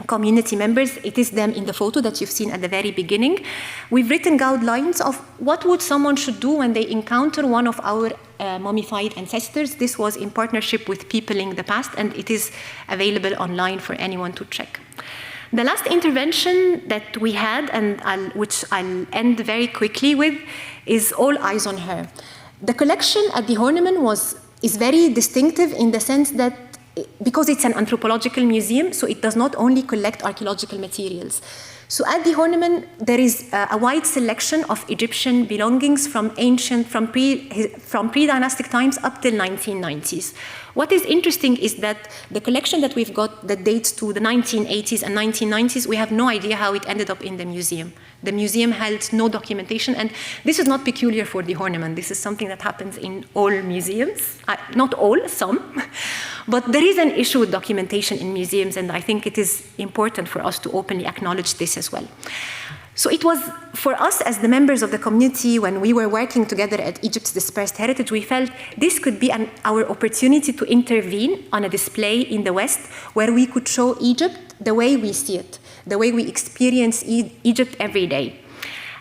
community members. It is them in the photo that you've seen at the very beginning. We've written guidelines of what would someone should do when they encounter one of our mummified ancestors. This was in partnership with Peopling the Past, and it is available online for anyone to check. The last intervention that we had, and which I'll end very quickly with, is All Eyes on Her. The collection at the Horniman is very distinctive in the sense that because it's an anthropological museum, so it does not only collect archaeological materials. So at the Horniman, there is a wide selection of Egyptian belongings from pre-dynastic times up till 1990s. What is interesting is that the collection that we've got that dates to the 1980s and 1990s, we have no idea how it ended up in the museum. The museum held no documentation, and this is not peculiar for the Horniman. This is something that happens in all museums. Not all, some. But there is an issue with documentation in museums, and I think it is important for us to openly acknowledge this as well. So it was for us as the members of the community, when we were working together at Egypt's Dispersed Heritage, we felt this could be our opportunity to intervene on a display in the West where we could show Egypt the way we see it, the way we experience Egypt every day.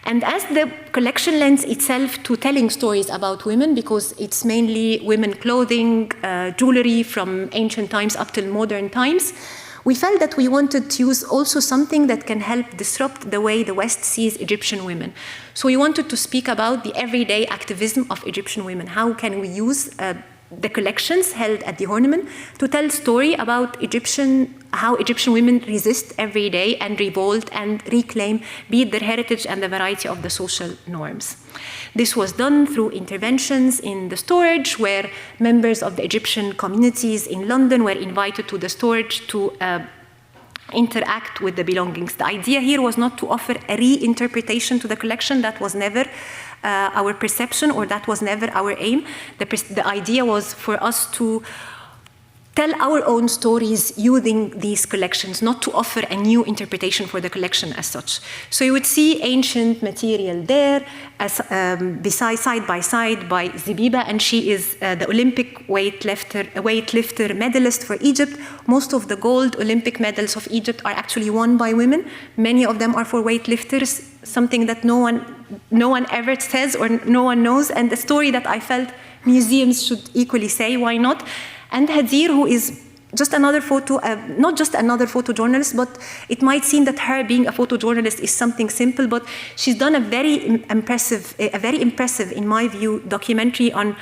And as the collection lends itself to telling stories about women, because it's mainly women clothing, jewelry from ancient times up till modern times, we felt that we wanted to use also something that can help disrupt the way the West sees Egyptian women. So we wanted to speak about the everyday activism of Egyptian women. How can we use the collections held at the Horniman to tell story about how Egyptian women resist every day and revolt and reclaim, be it their heritage and the variety of the social norms. This was done through interventions in the storage, where members of the Egyptian communities in London were invited to the storage to interact with the belongings. The idea here was not to offer a reinterpretation to the collection. That was never our perception, or that was never our aim. The idea was for us to tell our own stories using these collections, not to offer a new interpretation for the collection as such. So you would see ancient material there, side by side by Zibiba, and she is the Olympic weightlifter medalist for Egypt. Most of the gold Olympic medals of Egypt are actually won by women. Many of them are for weightlifters, something that no one ever says or no one knows, and a story that I felt museums should equally say, why not? And Hadir, who is just another not just another photojournalist, but it might seem that her being a photojournalist is something simple, but she's done a very impressive, in my view, documentary on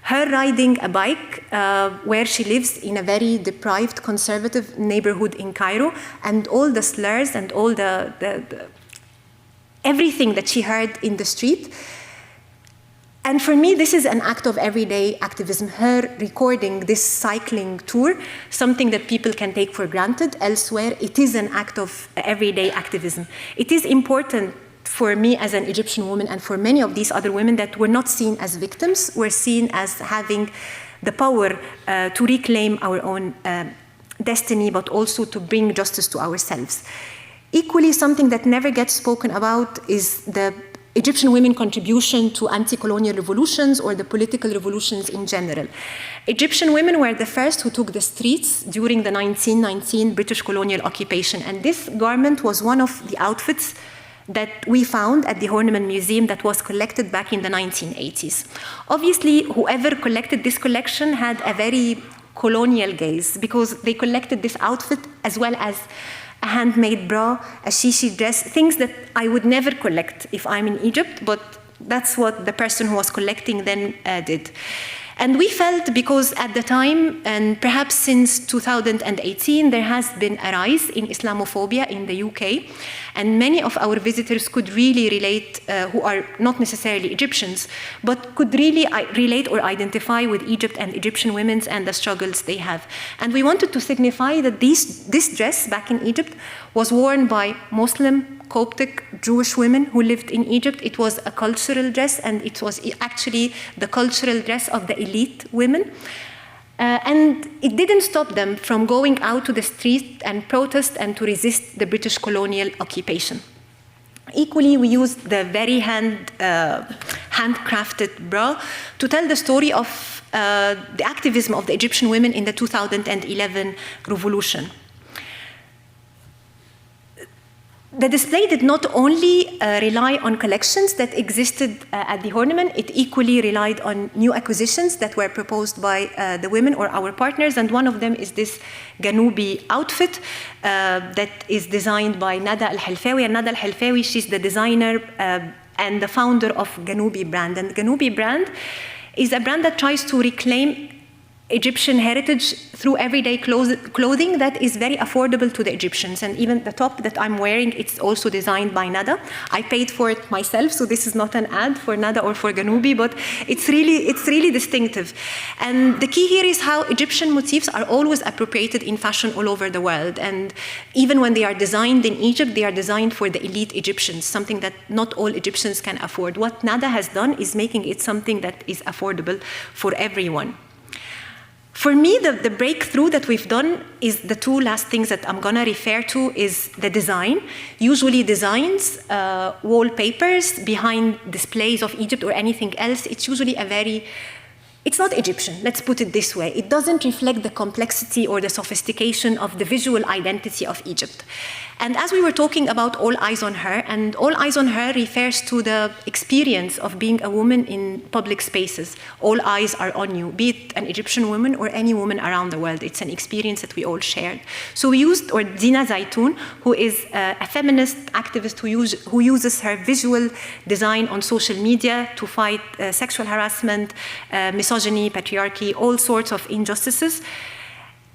her riding a bike where she lives in a very deprived, conservative neighborhood in Cairo, and all the slurs and all the everything that she heard in the street. And for me, this is an act of everyday activism. Her recording this cycling tour, something that people can take for granted elsewhere, it is an act of everyday activism. It is important for me as an Egyptian woman and for many of these other women that we're not seen as victims, we're seen as having the power to reclaim our own destiny, but also to bring justice to ourselves. Equally, something that never gets spoken about is the Egyptian women's contribution to anti-colonial revolutions or the political revolutions in general. Egyptian women were the first who took the streets during the 1919 British colonial occupation, and this garment was one of the outfits that we found at the Horniman Museum that was collected back in the 1980s. Obviously, whoever collected this collection had a very colonial gaze because they collected this outfit as well as a handmade bra, a shishi dress, things that I would never collect if I'm in Egypt, but that's what the person who was collecting then did. And we felt, because at the time, and perhaps since 2018, there has been a rise in Islamophobia in the UK, and many of our visitors could really relate, who are not necessarily Egyptians, but could really relate or identify with Egypt and Egyptian women and the struggles they have. And we wanted to signify that this dress back in Egypt was worn by Muslim, Coptic, Jewish women who lived in Egypt. It was a cultural dress, and it was actually the cultural dress of the elite women. And it didn't stop them from going out to the street and protest and to resist the British colonial occupation. Equally, we used the very handcrafted bra to tell the story of the activism of the Egyptian women in the 2011 revolution. The display did not only rely on collections that existed at the Horniman, it equally relied on new acquisitions that were proposed by the women or our partners, and one of them is this Ganubi outfit that is designed by Nada Al-Halfawi. And Nada Al-Halfawi, she's the designer and the founder of Ganubi brand. And Ganubi brand is a brand that tries to reclaim Egyptian heritage through everyday clothing that is very affordable to the Egyptians. And even the top that I'm wearing, it's also designed by Nada. I paid for it myself, so this is not an ad for Nada or for Ganubi, but it's really distinctive. And the key here is how Egyptian motifs are always appropriated in fashion all over the world. And even when they are designed in Egypt, they are designed for the elite Egyptians, something that not all Egyptians can afford. What Nada has done is making it something that is affordable for everyone. For me, the breakthrough that we've done is the two last things that I'm gonna refer to is the design. Usually designs, wallpapers behind displays of Egypt or anything else, it's usually it's not Egyptian, let's put it this way. It doesn't reflect the complexity or the sophistication of the visual identity of Egypt. And as we were talking about All Eyes on Her, and All Eyes on Her refers to the experience of being a woman in public spaces. All eyes are on you, be it an Egyptian woman or any woman around the world. It's an experience that we all shared. So we used, or Dina Zaitoun, who is a feminist activist who uses her visual design on social media to fight sexual harassment, misogyny, patriarchy, all sorts of injustices.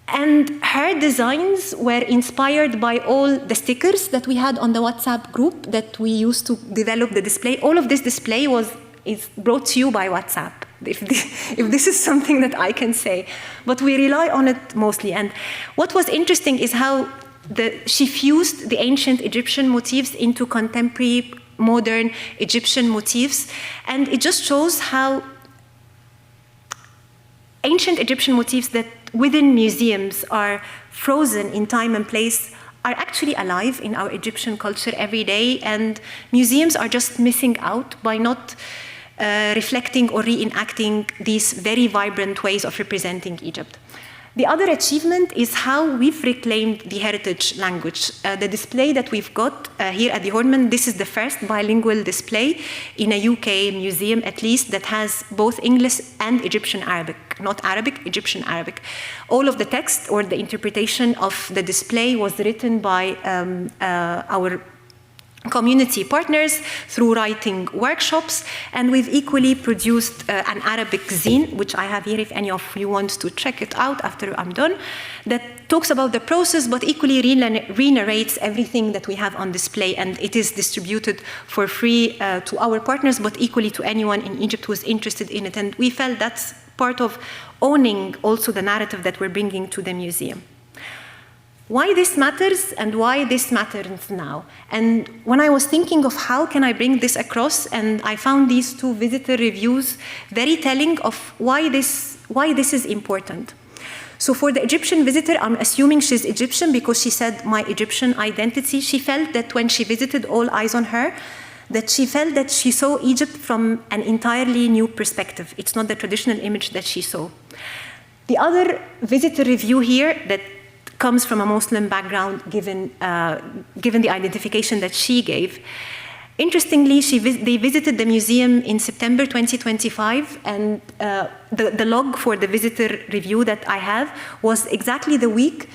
And her designs were inspired by all the stickers that we had on the WhatsApp group that we used to develop the display. All of this display is brought to you by WhatsApp, if this is something that I can say. But we rely on it mostly. And what was interesting is how she fused the ancient Egyptian motifs into contemporary, modern Egyptian motifs. And it just shows how ancient Egyptian motifs that within museums are frozen in time and place are actually alive in our Egyptian culture every day, and museums are just missing out by not reflecting or reenacting these very vibrant ways of representing Egypt. The other achievement is how we've reclaimed the heritage language. The display that we've got here at the Horniman, this is the first bilingual display in a UK museum, at least, that has both English and Egyptian Arabic. Not Arabic, Egyptian Arabic. All of the text or the interpretation of the display was written by our community partners through writing workshops, and we've equally produced an Arabic zine, which I have here if any of you want to check it out after I'm done, that talks about the process but equally re-narrates everything that we have on display, and it is distributed for free to our partners but equally to anyone in Egypt who is interested in it, and we felt that's part of owning also the narrative that we're bringing to the museum. Why this matters and why this matters now. And when I was thinking of how can I bring this across, and I found these two visitor reviews very telling of why this is important. So for the Egyptian visitor, I'm assuming she's Egyptian because she said my Egyptian identity. She felt that when she visited All Eyes on Her, that she felt that she saw Egypt from an entirely new perspective. It's not the traditional image that she saw. The other visitor review here that comes from a Muslim background, given the identification that she gave. Interestingly, they visited the museum in September 2025, and the log for the visitor review that I have was exactly the week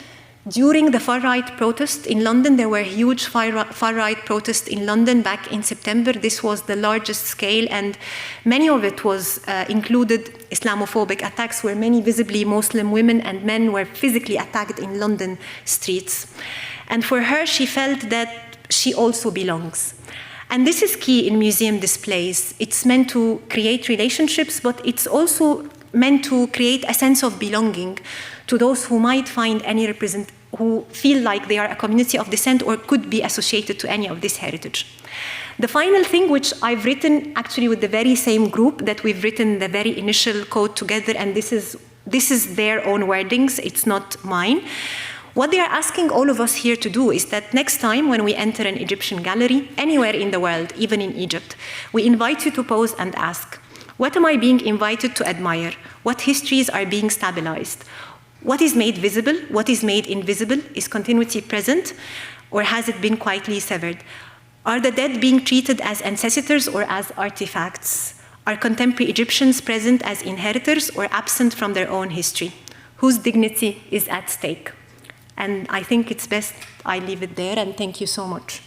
during the far-right protest in London. There were huge far-right protests in London back in September. This was the largest scale, and many of it was included Islamophobic attacks where many visibly Muslim women and men were physically attacked in London streets. And for her, she felt that she also belongs. And this is key in museum displays. It's meant to create relationships, but it's also meant to create a sense of belonging to those who might find who feel like they are a community of descent or could be associated to any of this heritage. The final thing, which I've written actually with the very same group that we've written the very initial code together, and this is their own wordings, it's not mine. What they are asking all of us here to do is that next time when we enter an Egyptian gallery, anywhere in the world, even in Egypt, we invite you to pause and ask, what am I being invited to admire? What histories are being stabilized? What is made visible? What is made invisible? Is continuity present? Or has it been quietly severed? Are the dead being treated as ancestors or as artifacts? Are contemporary Egyptians present as inheritors or absent from their own history? Whose dignity is at stake? And I think it's best I leave it there, and thank you so much.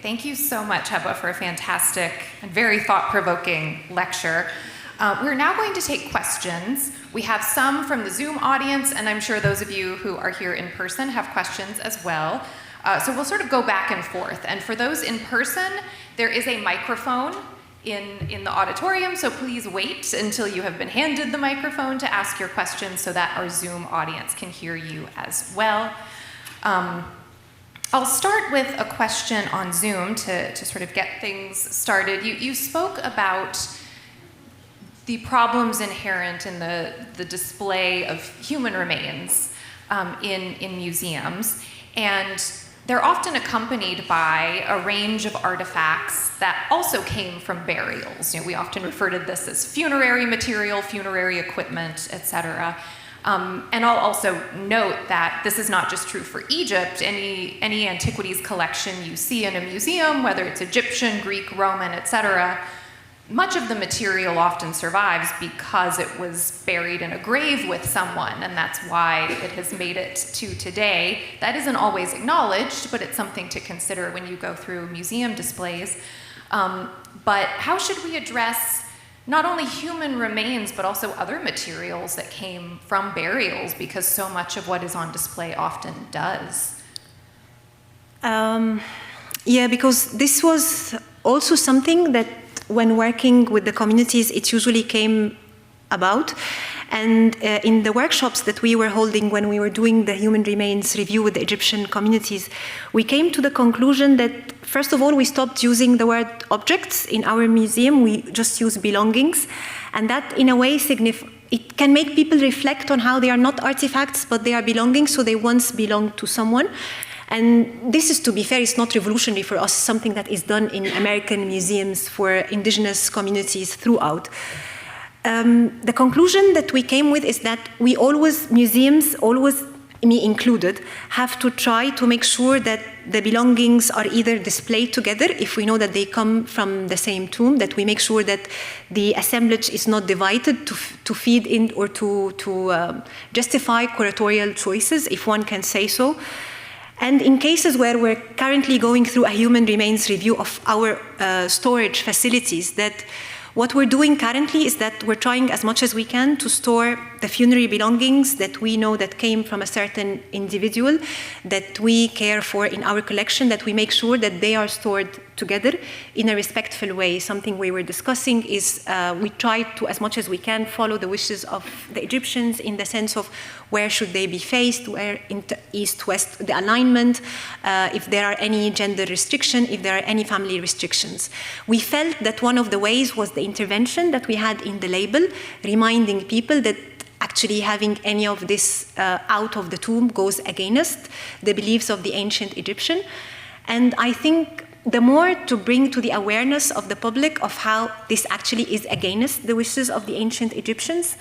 Thank you so much, Heba, for a fantastic and very thought-provoking lecture. We're now going to take questions. We have some from the Zoom audience, and I'm sure those of you who are here in person have questions as well. So we'll sort of go back and forth. And for those in person, there is a microphone in the auditorium, so please wait until you have been handed the microphone to ask your questions so that our Zoom audience can hear you as well. I'll start with a question on Zoom to sort of get things started. You spoke about the problems inherent in the display of human remains in museums, and they're often accompanied by a range of artifacts that also came from burials. We often refer to this as funerary material, funerary equipment, etc. And I'll also note that this is not just true for Egypt. Any antiquities collection you see in a museum, whether it's Egyptian, Greek, Roman, etc., much of the material often survives because it was buried in a grave with someone, and that's why it has made it to today. That isn't always acknowledged, but it's something to consider when you go through museum displays. But how should we address not only human remains, but also other materials that came from burials, because so much of what is on display often does? Yeah, because this was also something that when working with the communities, it usually came about. And in the workshops that we were holding when we were doing the human remains review with the Egyptian communities, we came to the conclusion that, first of all, we stopped using the word objects in our museum. We just use belongings. And that, in a way, it can make people reflect on how they are not artifacts, but they are belongings, so they once belonged to someone. And this is, to be fair, it's not revolutionary for us, something that is done in American museums for indigenous communities throughout. The conclusion that we came with is that museums, me included, have to try to make sure that the belongings are either displayed together, if we know that they come from the same tomb, that we make sure that the assemblage is not divided to feed in or to justify curatorial choices, if one can say so. And in cases where we're currently going through a human remains review of our storage facilities, that what we're doing currently is that we're trying as much as we can to store the funerary belongings that we know that came from a certain individual that we care for in our collection, that we make sure that they are stored together in a respectful way. Something we were discussing is we try to, as much as we can, follow the wishes of the Egyptians in the sense of where should they be faced, where in east-west, the alignment, if there are any gender restriction, if there are any family restrictions. We felt that one of the ways was the intervention that we had in the label, reminding people that actually having any of this out of the tomb goes against the beliefs of the ancient Egyptian. And I think the more to bring to the awareness of the public of how this actually is against the wishes of the ancient Egyptians,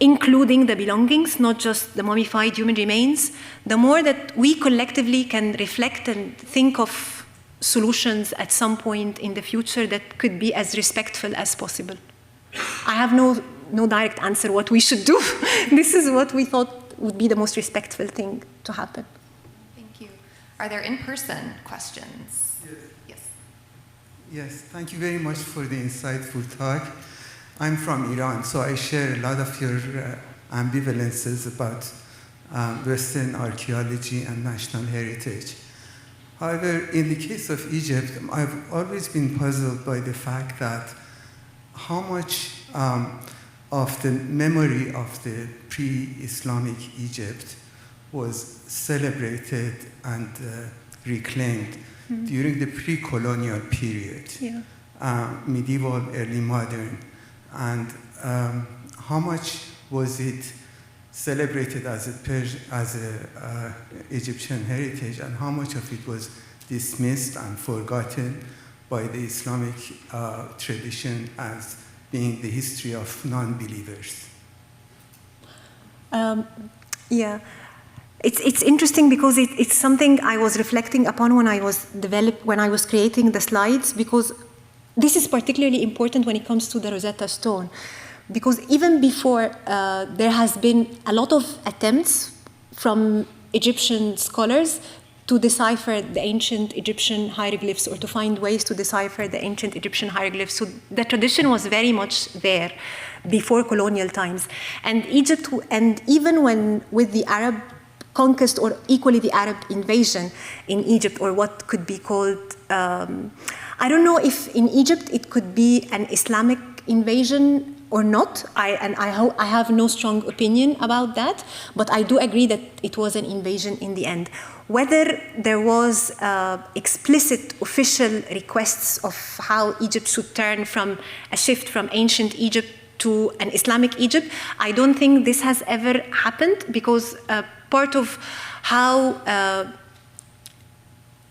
including the belongings, not just the mummified human remains, the more that we collectively can reflect and think of solutions at some point in the future that could be as respectful as possible. I have no direct answer what we should do. This is what we thought would be the most respectful thing to happen. Thank you. Are there in-person questions? Yes, thank you very much for the insightful talk. I'm from Iran, so I share a lot of your ambivalences about Western archaeology and national heritage. However, in the case of Egypt, I've always been puzzled by the fact that how much of the memory of the pre-Islamic Egypt was celebrated and reclaimed during the pre-colonial period, medieval, early modern, and how much was it celebrated as a Egyptian heritage, and how much of it was dismissed and forgotten by the Islamic tradition as being the history of non-believers? It's interesting because it's something I was reflecting upon when I was creating the slides, because this is particularly important when it comes to the Rosetta Stone, because even before there has been a lot of attempts from Egyptian scholars to decipher the ancient Egyptian hieroglyphs or to find ways to decipher the ancient Egyptian hieroglyphs. So the tradition was very much there before colonial times. And Egypt, and even when with the Arab conquest or equally the Arab invasion in Egypt, or what could be called, I don't know if in Egypt it could be an Islamic invasion or not. I have no strong opinion about that, but I do agree that it was an invasion in the end. Whether there was explicit official requests of how Egypt should turn from a shift from ancient Egypt to an Islamic Egypt, I don't think this has ever happened, because part of how,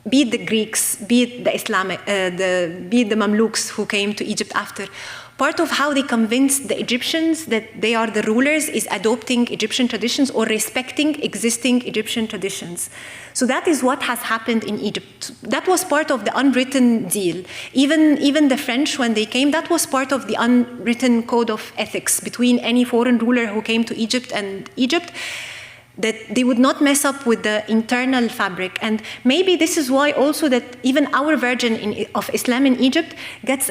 be it the Greeks, be it the be it the Mamluks who came to Egypt after, part of how they convinced the Egyptians that they are the rulers is adopting Egyptian traditions or respecting existing Egyptian traditions. So that is what has happened in Egypt. That was part of the unwritten deal. Even the French, when they came, that was part of the unwritten code of ethics between any foreign ruler who came to Egypt and Egypt, that they would not mess up with the internal fabric. And maybe this is why also that even our version of Islam in Egypt gets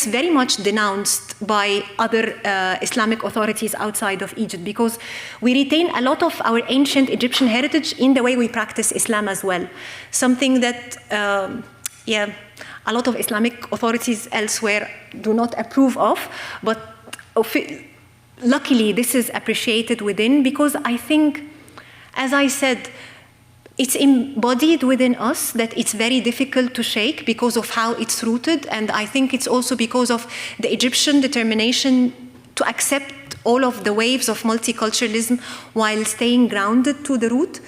very much denounced by other Islamic authorities outside of Egypt, because we retain a lot of our ancient Egyptian heritage in the way we practice Islam as well. Something that, a lot of Islamic authorities elsewhere do not approve of, but luckily, this is appreciated within, because I think, as I said, it's embodied within us that it's very difficult to shake because of how it's rooted. And I think it's also because of the Egyptian determination to accept all of the waves of multiculturalism while staying grounded to the root.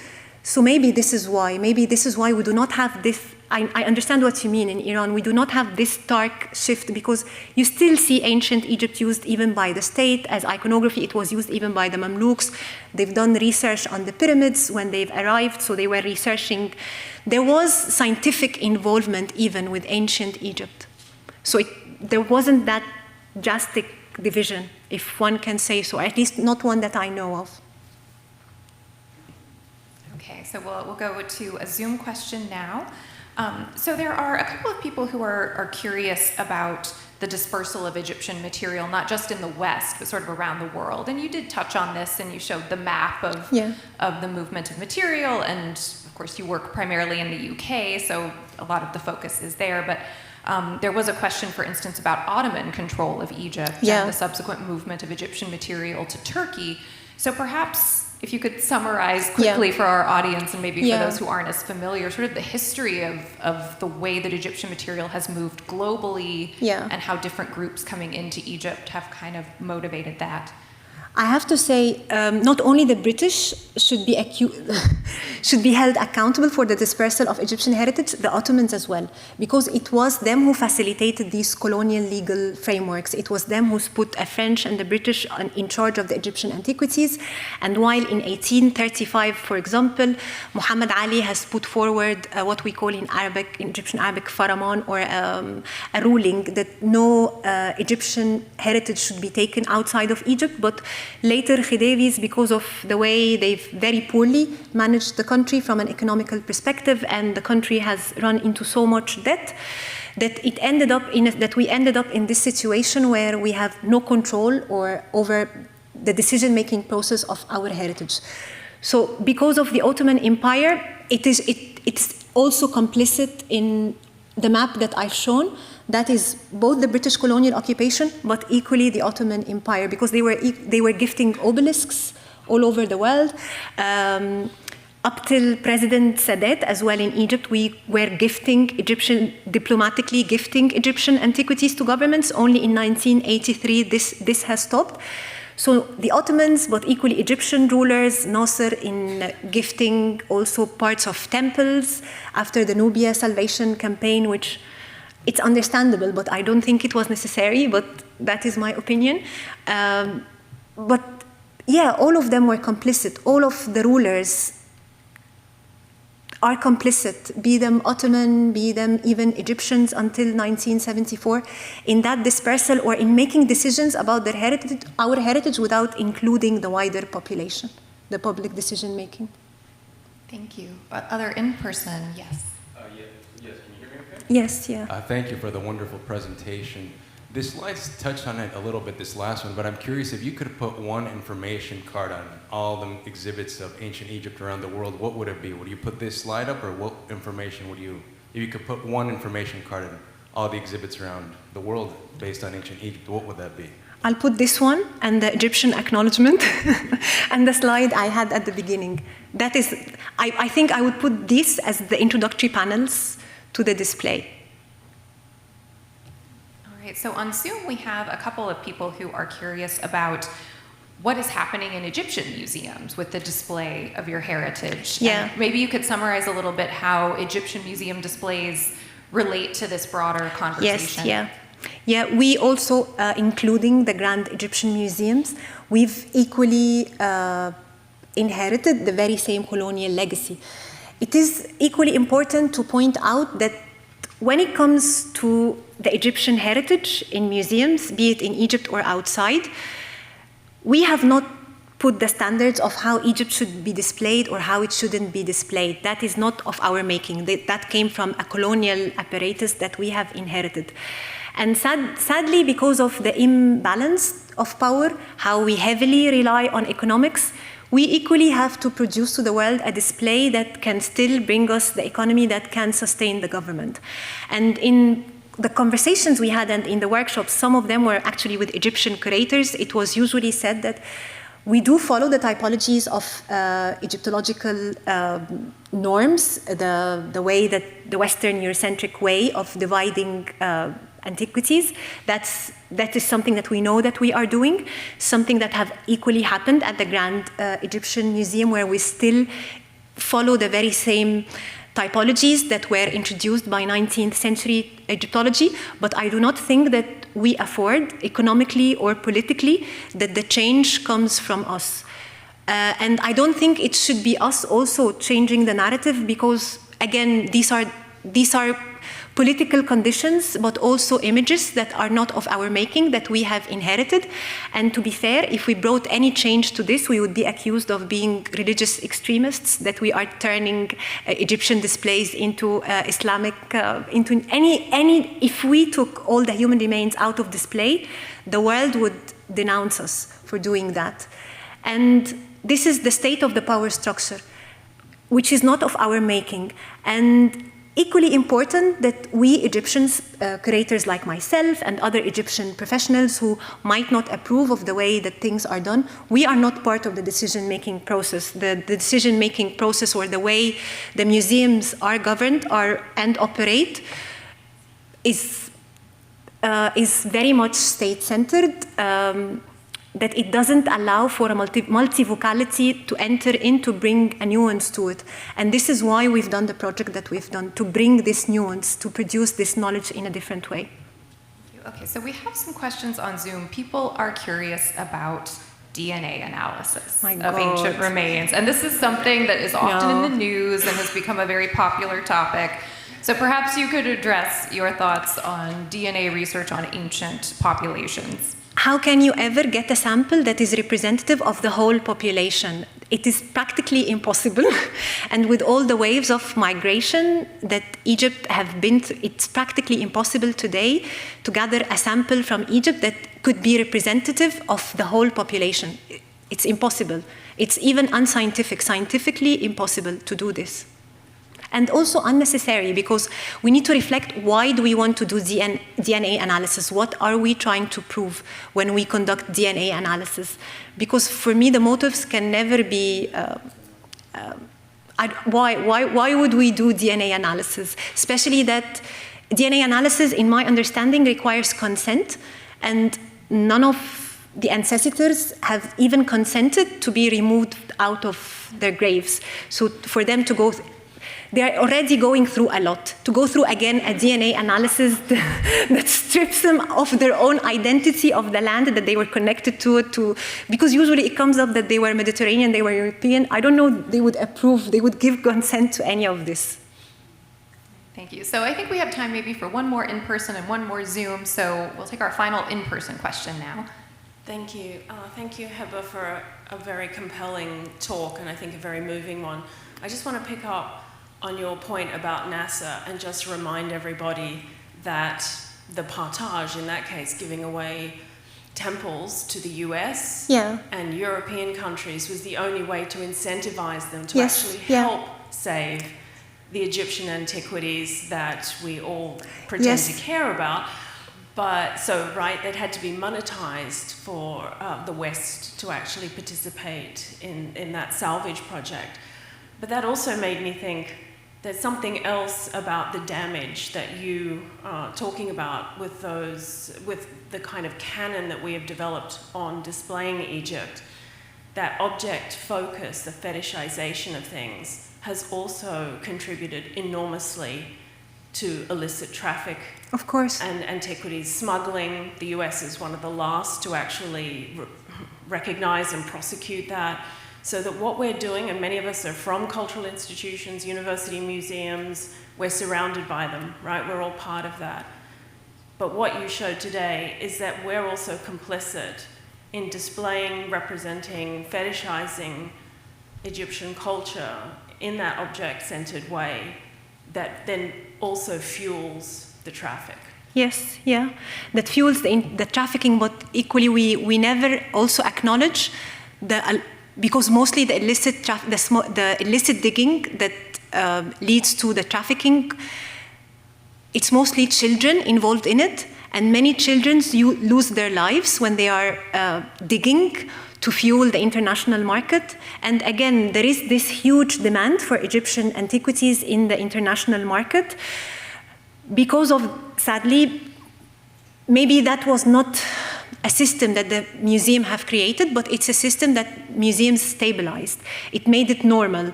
So maybe this is why we do not have this. I understand what you mean in Iran. We do not have this stark shift, because you still see ancient Egypt used even by the state as iconography. It was used even by the Mamluks. They've done research on the pyramids when they've arrived, so they were researching. There was scientific involvement even with ancient Egypt. So there wasn't that drastic division, if one can say so, at least not one that I know of. Okay, so we'll go to a Zoom question now. So there are a couple of people who are curious about the dispersal of Egyptian material, not just in the West, but sort of around the world. And you did touch on this, and you showed the map of the movement of material. And of course, you work primarily in the UK, so a lot of the focus is there. But there was a question, for instance, about Ottoman control of Egypt and the subsequent movement of Egyptian material to Turkey. So perhaps if you could summarize quickly for our audience and maybe for those who aren't as familiar, sort of the history of the way that Egyptian material has moved globally and how different groups coming into Egypt have kind of motivated that. I have to say, not only the British should be held accountable for the dispersal of Egyptian heritage, the Ottomans as well, because it was them who facilitated these colonial legal frameworks. It was them who put the French and the British in charge of the Egyptian antiquities. And while in 1835, for example, Muhammad Ali has put forward what we call in Egyptian Arabic, faraman, or a ruling that no Egyptian heritage should be taken outside of Egypt, but later, Khedivis, because of the way they've very poorly managed the country from an economical perspective, and the country has run into so much debt, that we ended up in this situation where we have no control over the decision-making process of our heritage. So, because of the Ottoman Empire, it's also complicit in the map that I've shown. That is both the British colonial occupation, but equally the Ottoman Empire, because they were gifting obelisks all over the world. Up till President Sadat, as well in Egypt, we were diplomatically gifting Egyptian antiquities to governments. Only in 1983 this has stopped. So the Ottomans, but equally Egyptian rulers, Nasser in gifting also parts of temples after the Nubia Salvation Campaign, which it's understandable, but I don't think it was necessary, but that is my opinion. But yeah, all of them were complicit. All of the rulers are complicit, be them Ottoman, be them even Egyptians until 1974, in that dispersal or in making decisions about our heritage without including the wider population, the public decision making. Thank you. Other in-person, yes. Yes, can you hear me okay? Yes, yeah. Thank you for the wonderful presentation. The slides touched on it a little bit, this last one, but I'm curious if you could put one information card on all the exhibits of ancient Egypt around the world, what would it be? Would you put this slide up, or what information would you, if you could put one information card on all the exhibits around the world based on ancient Egypt, what would that be? I'll put this one and the Egyptian acknowledgement and the slide I had at the beginning. That is, I think I would put this as the introductory panels to the display. All right, so on Zoom we have a couple of people who are curious about what is happening in Egyptian museums with the display of your heritage. Yeah. And maybe you could summarize a little bit how Egyptian museum displays relate to this broader conversation. Yes, yeah. Yeah, we also, including the Grand Egyptian Museums, we've equally inherited the very same colonial legacy. It is equally important to point out that when it comes to the Egyptian heritage in museums, be it in Egypt or outside, we have not put the standards of how Egypt should be displayed or how it shouldn't be displayed. That is not of our making. That came from a colonial apparatus that we have inherited. And sadly, because of the imbalance of power, how we heavily rely on economics, we equally have to produce to the world a display that can still bring us the economy that can sustain the government. And in the conversations we had and in the workshops, some of them were actually with Egyptian curators. It was usually said that we do follow the typologies of Egyptological norms, the way that the Western Eurocentric way of dividing antiquities. That is something that we know that we are doing, something that have equally happened at the Grand Egyptian Museum, where we still follow the very same typologies that were introduced by 19th century Egyptology, but I do not think that we afford, economically or politically, that the change comes from us. And I don't think it should be us also changing the narrative, because, again, these are political conditions, but also images that are not of our making, that we have inherited. And to be fair, if we brought any change to this, we would be accused of being religious extremists, that we are turning Egyptian displays into Islamic, into any, if we took all the human remains out of display, the world would denounce us for doing that. And this is the state of the power structure, which is not of our making. And equally important that we Egyptians, curators like myself and other Egyptian professionals who might not approve of the way that things are done, we are not part of the decision-making process. The decision-making process or the way the museums are governed and operate is very much state-centered, that it doesn't allow for a multivocality to enter in to bring a nuance to it. And this is why we've done the project that we've done, to bring this nuance, to produce this knowledge in a different way. Okay, so we have some questions on Zoom. People are curious about DNA analysis of ancient remains. And this is something that is often in the news and has become a very popular topic. So perhaps you could address your thoughts on DNA research on ancient populations. How can you ever get a sample that is representative of the whole population? It is practically impossible. And with all the waves of migration that Egypt have been through, it's practically impossible today to gather a sample from Egypt that could be representative of the whole population. It's impossible. It's even unscientific, scientifically impossible to do this. And also unnecessary, because we need to reflect, why do we want to do DNA analysis? What are we trying to prove when we conduct DNA analysis? Because for me, the motives can never be, why would we do DNA analysis? Especially that DNA analysis, in my understanding, requires consent, and none of the ancestors have even consented to be removed out of their graves. So for them to go, they are already going through a lot. To go through again a DNA analysis that strips them of their own identity of the land that they were connected to, because usually it comes up that they were Mediterranean, they were European. I don't know they would approve, they would give consent to any of this. Thank you. So I think we have time maybe for one more in-person and one more Zoom, so we'll take our final in-person question now. Thank you. Thank you, Heba, for a very compelling talk, and I think a very moving one. I just want to pick up on your point about NASA and just remind everybody that the partage, in that case, giving away temples to the US and European countries, was the only way to incentivize them to actually help save the Egyptian antiquities that we all pretend to care about. But so, right, that had to be monetized for the West to actually participate in that salvage project. But that also made me think there's something else about the damage that you are talking about with the kind of canon that we have developed on displaying Egypt. That object focus, the fetishization of things, has also contributed enormously to illicit traffic. Of course. And antiquities smuggling. The US is one of the last to actually recognize and prosecute that. So that what we're doing, and many of us are from cultural institutions, university museums, we're surrounded by them, right? We're all part of that. But what you showed today is that we're also complicit in displaying, representing, fetishizing Egyptian culture in that object-centered way that then also fuels the traffic. Yes, yeah, that fuels the trafficking, but equally we never also acknowledge because mostly the illicit digging that leads to the trafficking, it's mostly children involved in it, and many children lose their lives when they are digging to fuel the international market. And again, there is this huge demand for Egyptian antiquities in the international market because of, sadly, maybe that was not a system that the museum have created, but it's a system that museums stabilized. It made it normal.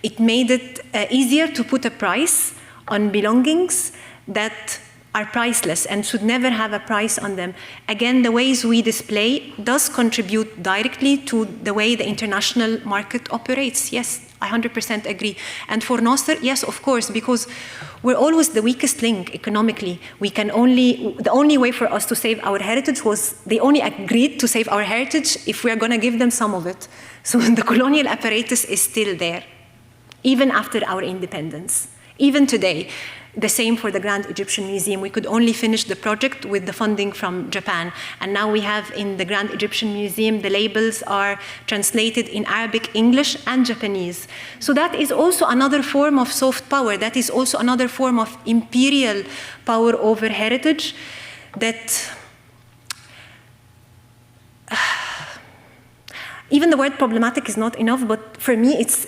It made it easier to put a price on belongings that are priceless and should never have a price on them. Again, the ways we display does contribute directly to the way the international market operates. Yes, I 100% agree. And for Nasser, yes, of course, because we're always the weakest link economically. The only way for us to save our heritage was, they only agreed to save our heritage if we are going to give them some of it. So the colonial apparatus is still there, even after our independence. Even today, The same for the Grand Egyptian Museum. We could only finish the project with the funding from Japan. And now we have in the Grand Egyptian Museum, the labels are translated in Arabic, English, and Japanese. So that is also another form of soft power. That is also another form of imperial power over heritage that even the word problematic is not enough, but for me it's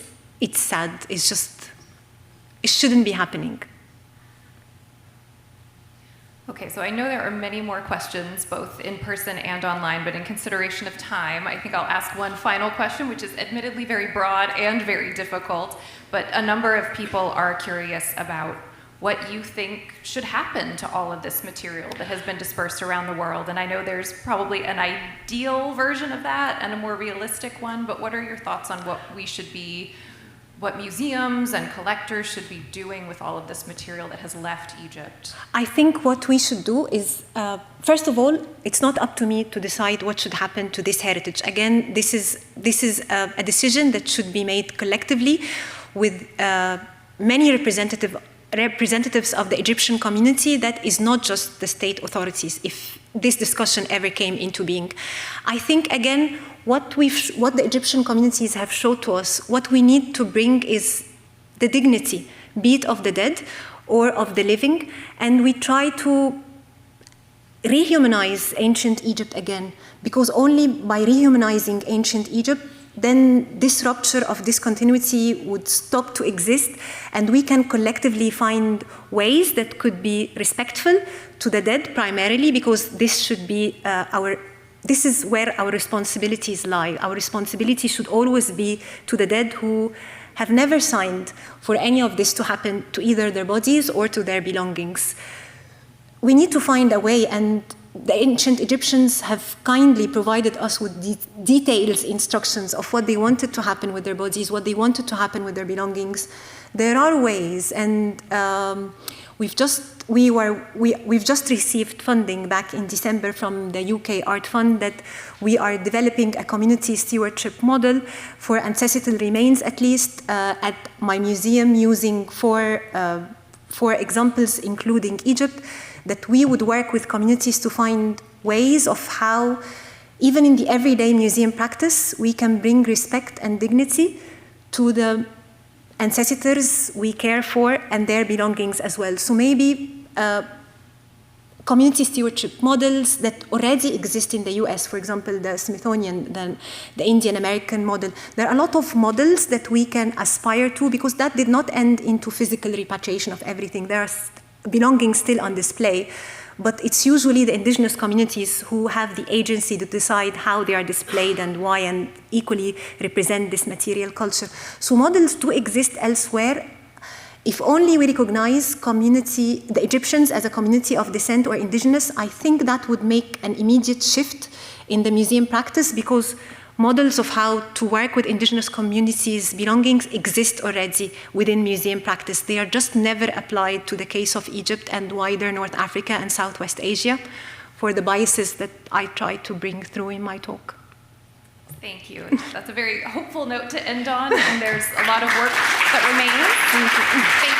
sad. It's just, it shouldn't be happening. Okay, so I know there are many more questions, both in person and online, but in consideration of time, I think I'll ask one final question, which is admittedly very broad and very difficult, but a number of people are curious about what you think should happen to all of this material that has been dispersed around the world. And I know there's probably an ideal version of that and a more realistic one, but what are your thoughts on what museums and collectors should be doing with all of this material that has left Egypt? I think what we should do is, first of all, it's not up to me to decide what should happen to this heritage. Again, this is a decision that should be made collectively with many representatives of the Egyptian community. That is not just the state authorities, if this discussion ever came into being. I think, again, what the Egyptian communities have showed to us, what we need to bring is the dignity, be it of the dead or of the living, and we try to rehumanize ancient Egypt again, because only by rehumanizing ancient Egypt, then this rupture of discontinuity would stop to exist, and we can collectively find ways that could be respectful to the dead primarily, because this should be this is where our responsibilities lie. Our responsibility should always be to the dead who have never signed for any of this to happen to either their bodies or to their belongings. We need to find a way, and the ancient Egyptians have kindly provided us with detailed instructions of what they wanted to happen with their bodies, what they wanted to happen with their belongings. There are ways, and we've just received funding back in December from the UK Art Fund that we are developing a community stewardship model for ancestral remains, at least at my museum, using four examples, including Egypt, that we would work with communities to find ways of how, even in the everyday museum practice, we can bring respect and dignity to the ancestors we care for and their belongings as well. So maybe community stewardship models that already exist in the US, for example, the Smithsonian, the Indian American model. There are a lot of models that we can aspire to, because that did not end into physical repatriation of everything. There are belongings still on display, but it's usually the indigenous communities who have the agency to decide how they are displayed and why, and equally represent this material culture. So models do exist elsewhere. If only we recognize the Egyptians as a community of descent or indigenous, I think that would make an immediate shift in the museum practice, because models of how to work with indigenous communities' belongings exist already within museum practice. They are just never applied to the case of Egypt and wider North Africa and Southwest Asia, for the biases that I try to bring through in my talk. Thank you. That's a very hopeful note to end on, and there's a lot of work that remains. Thank you.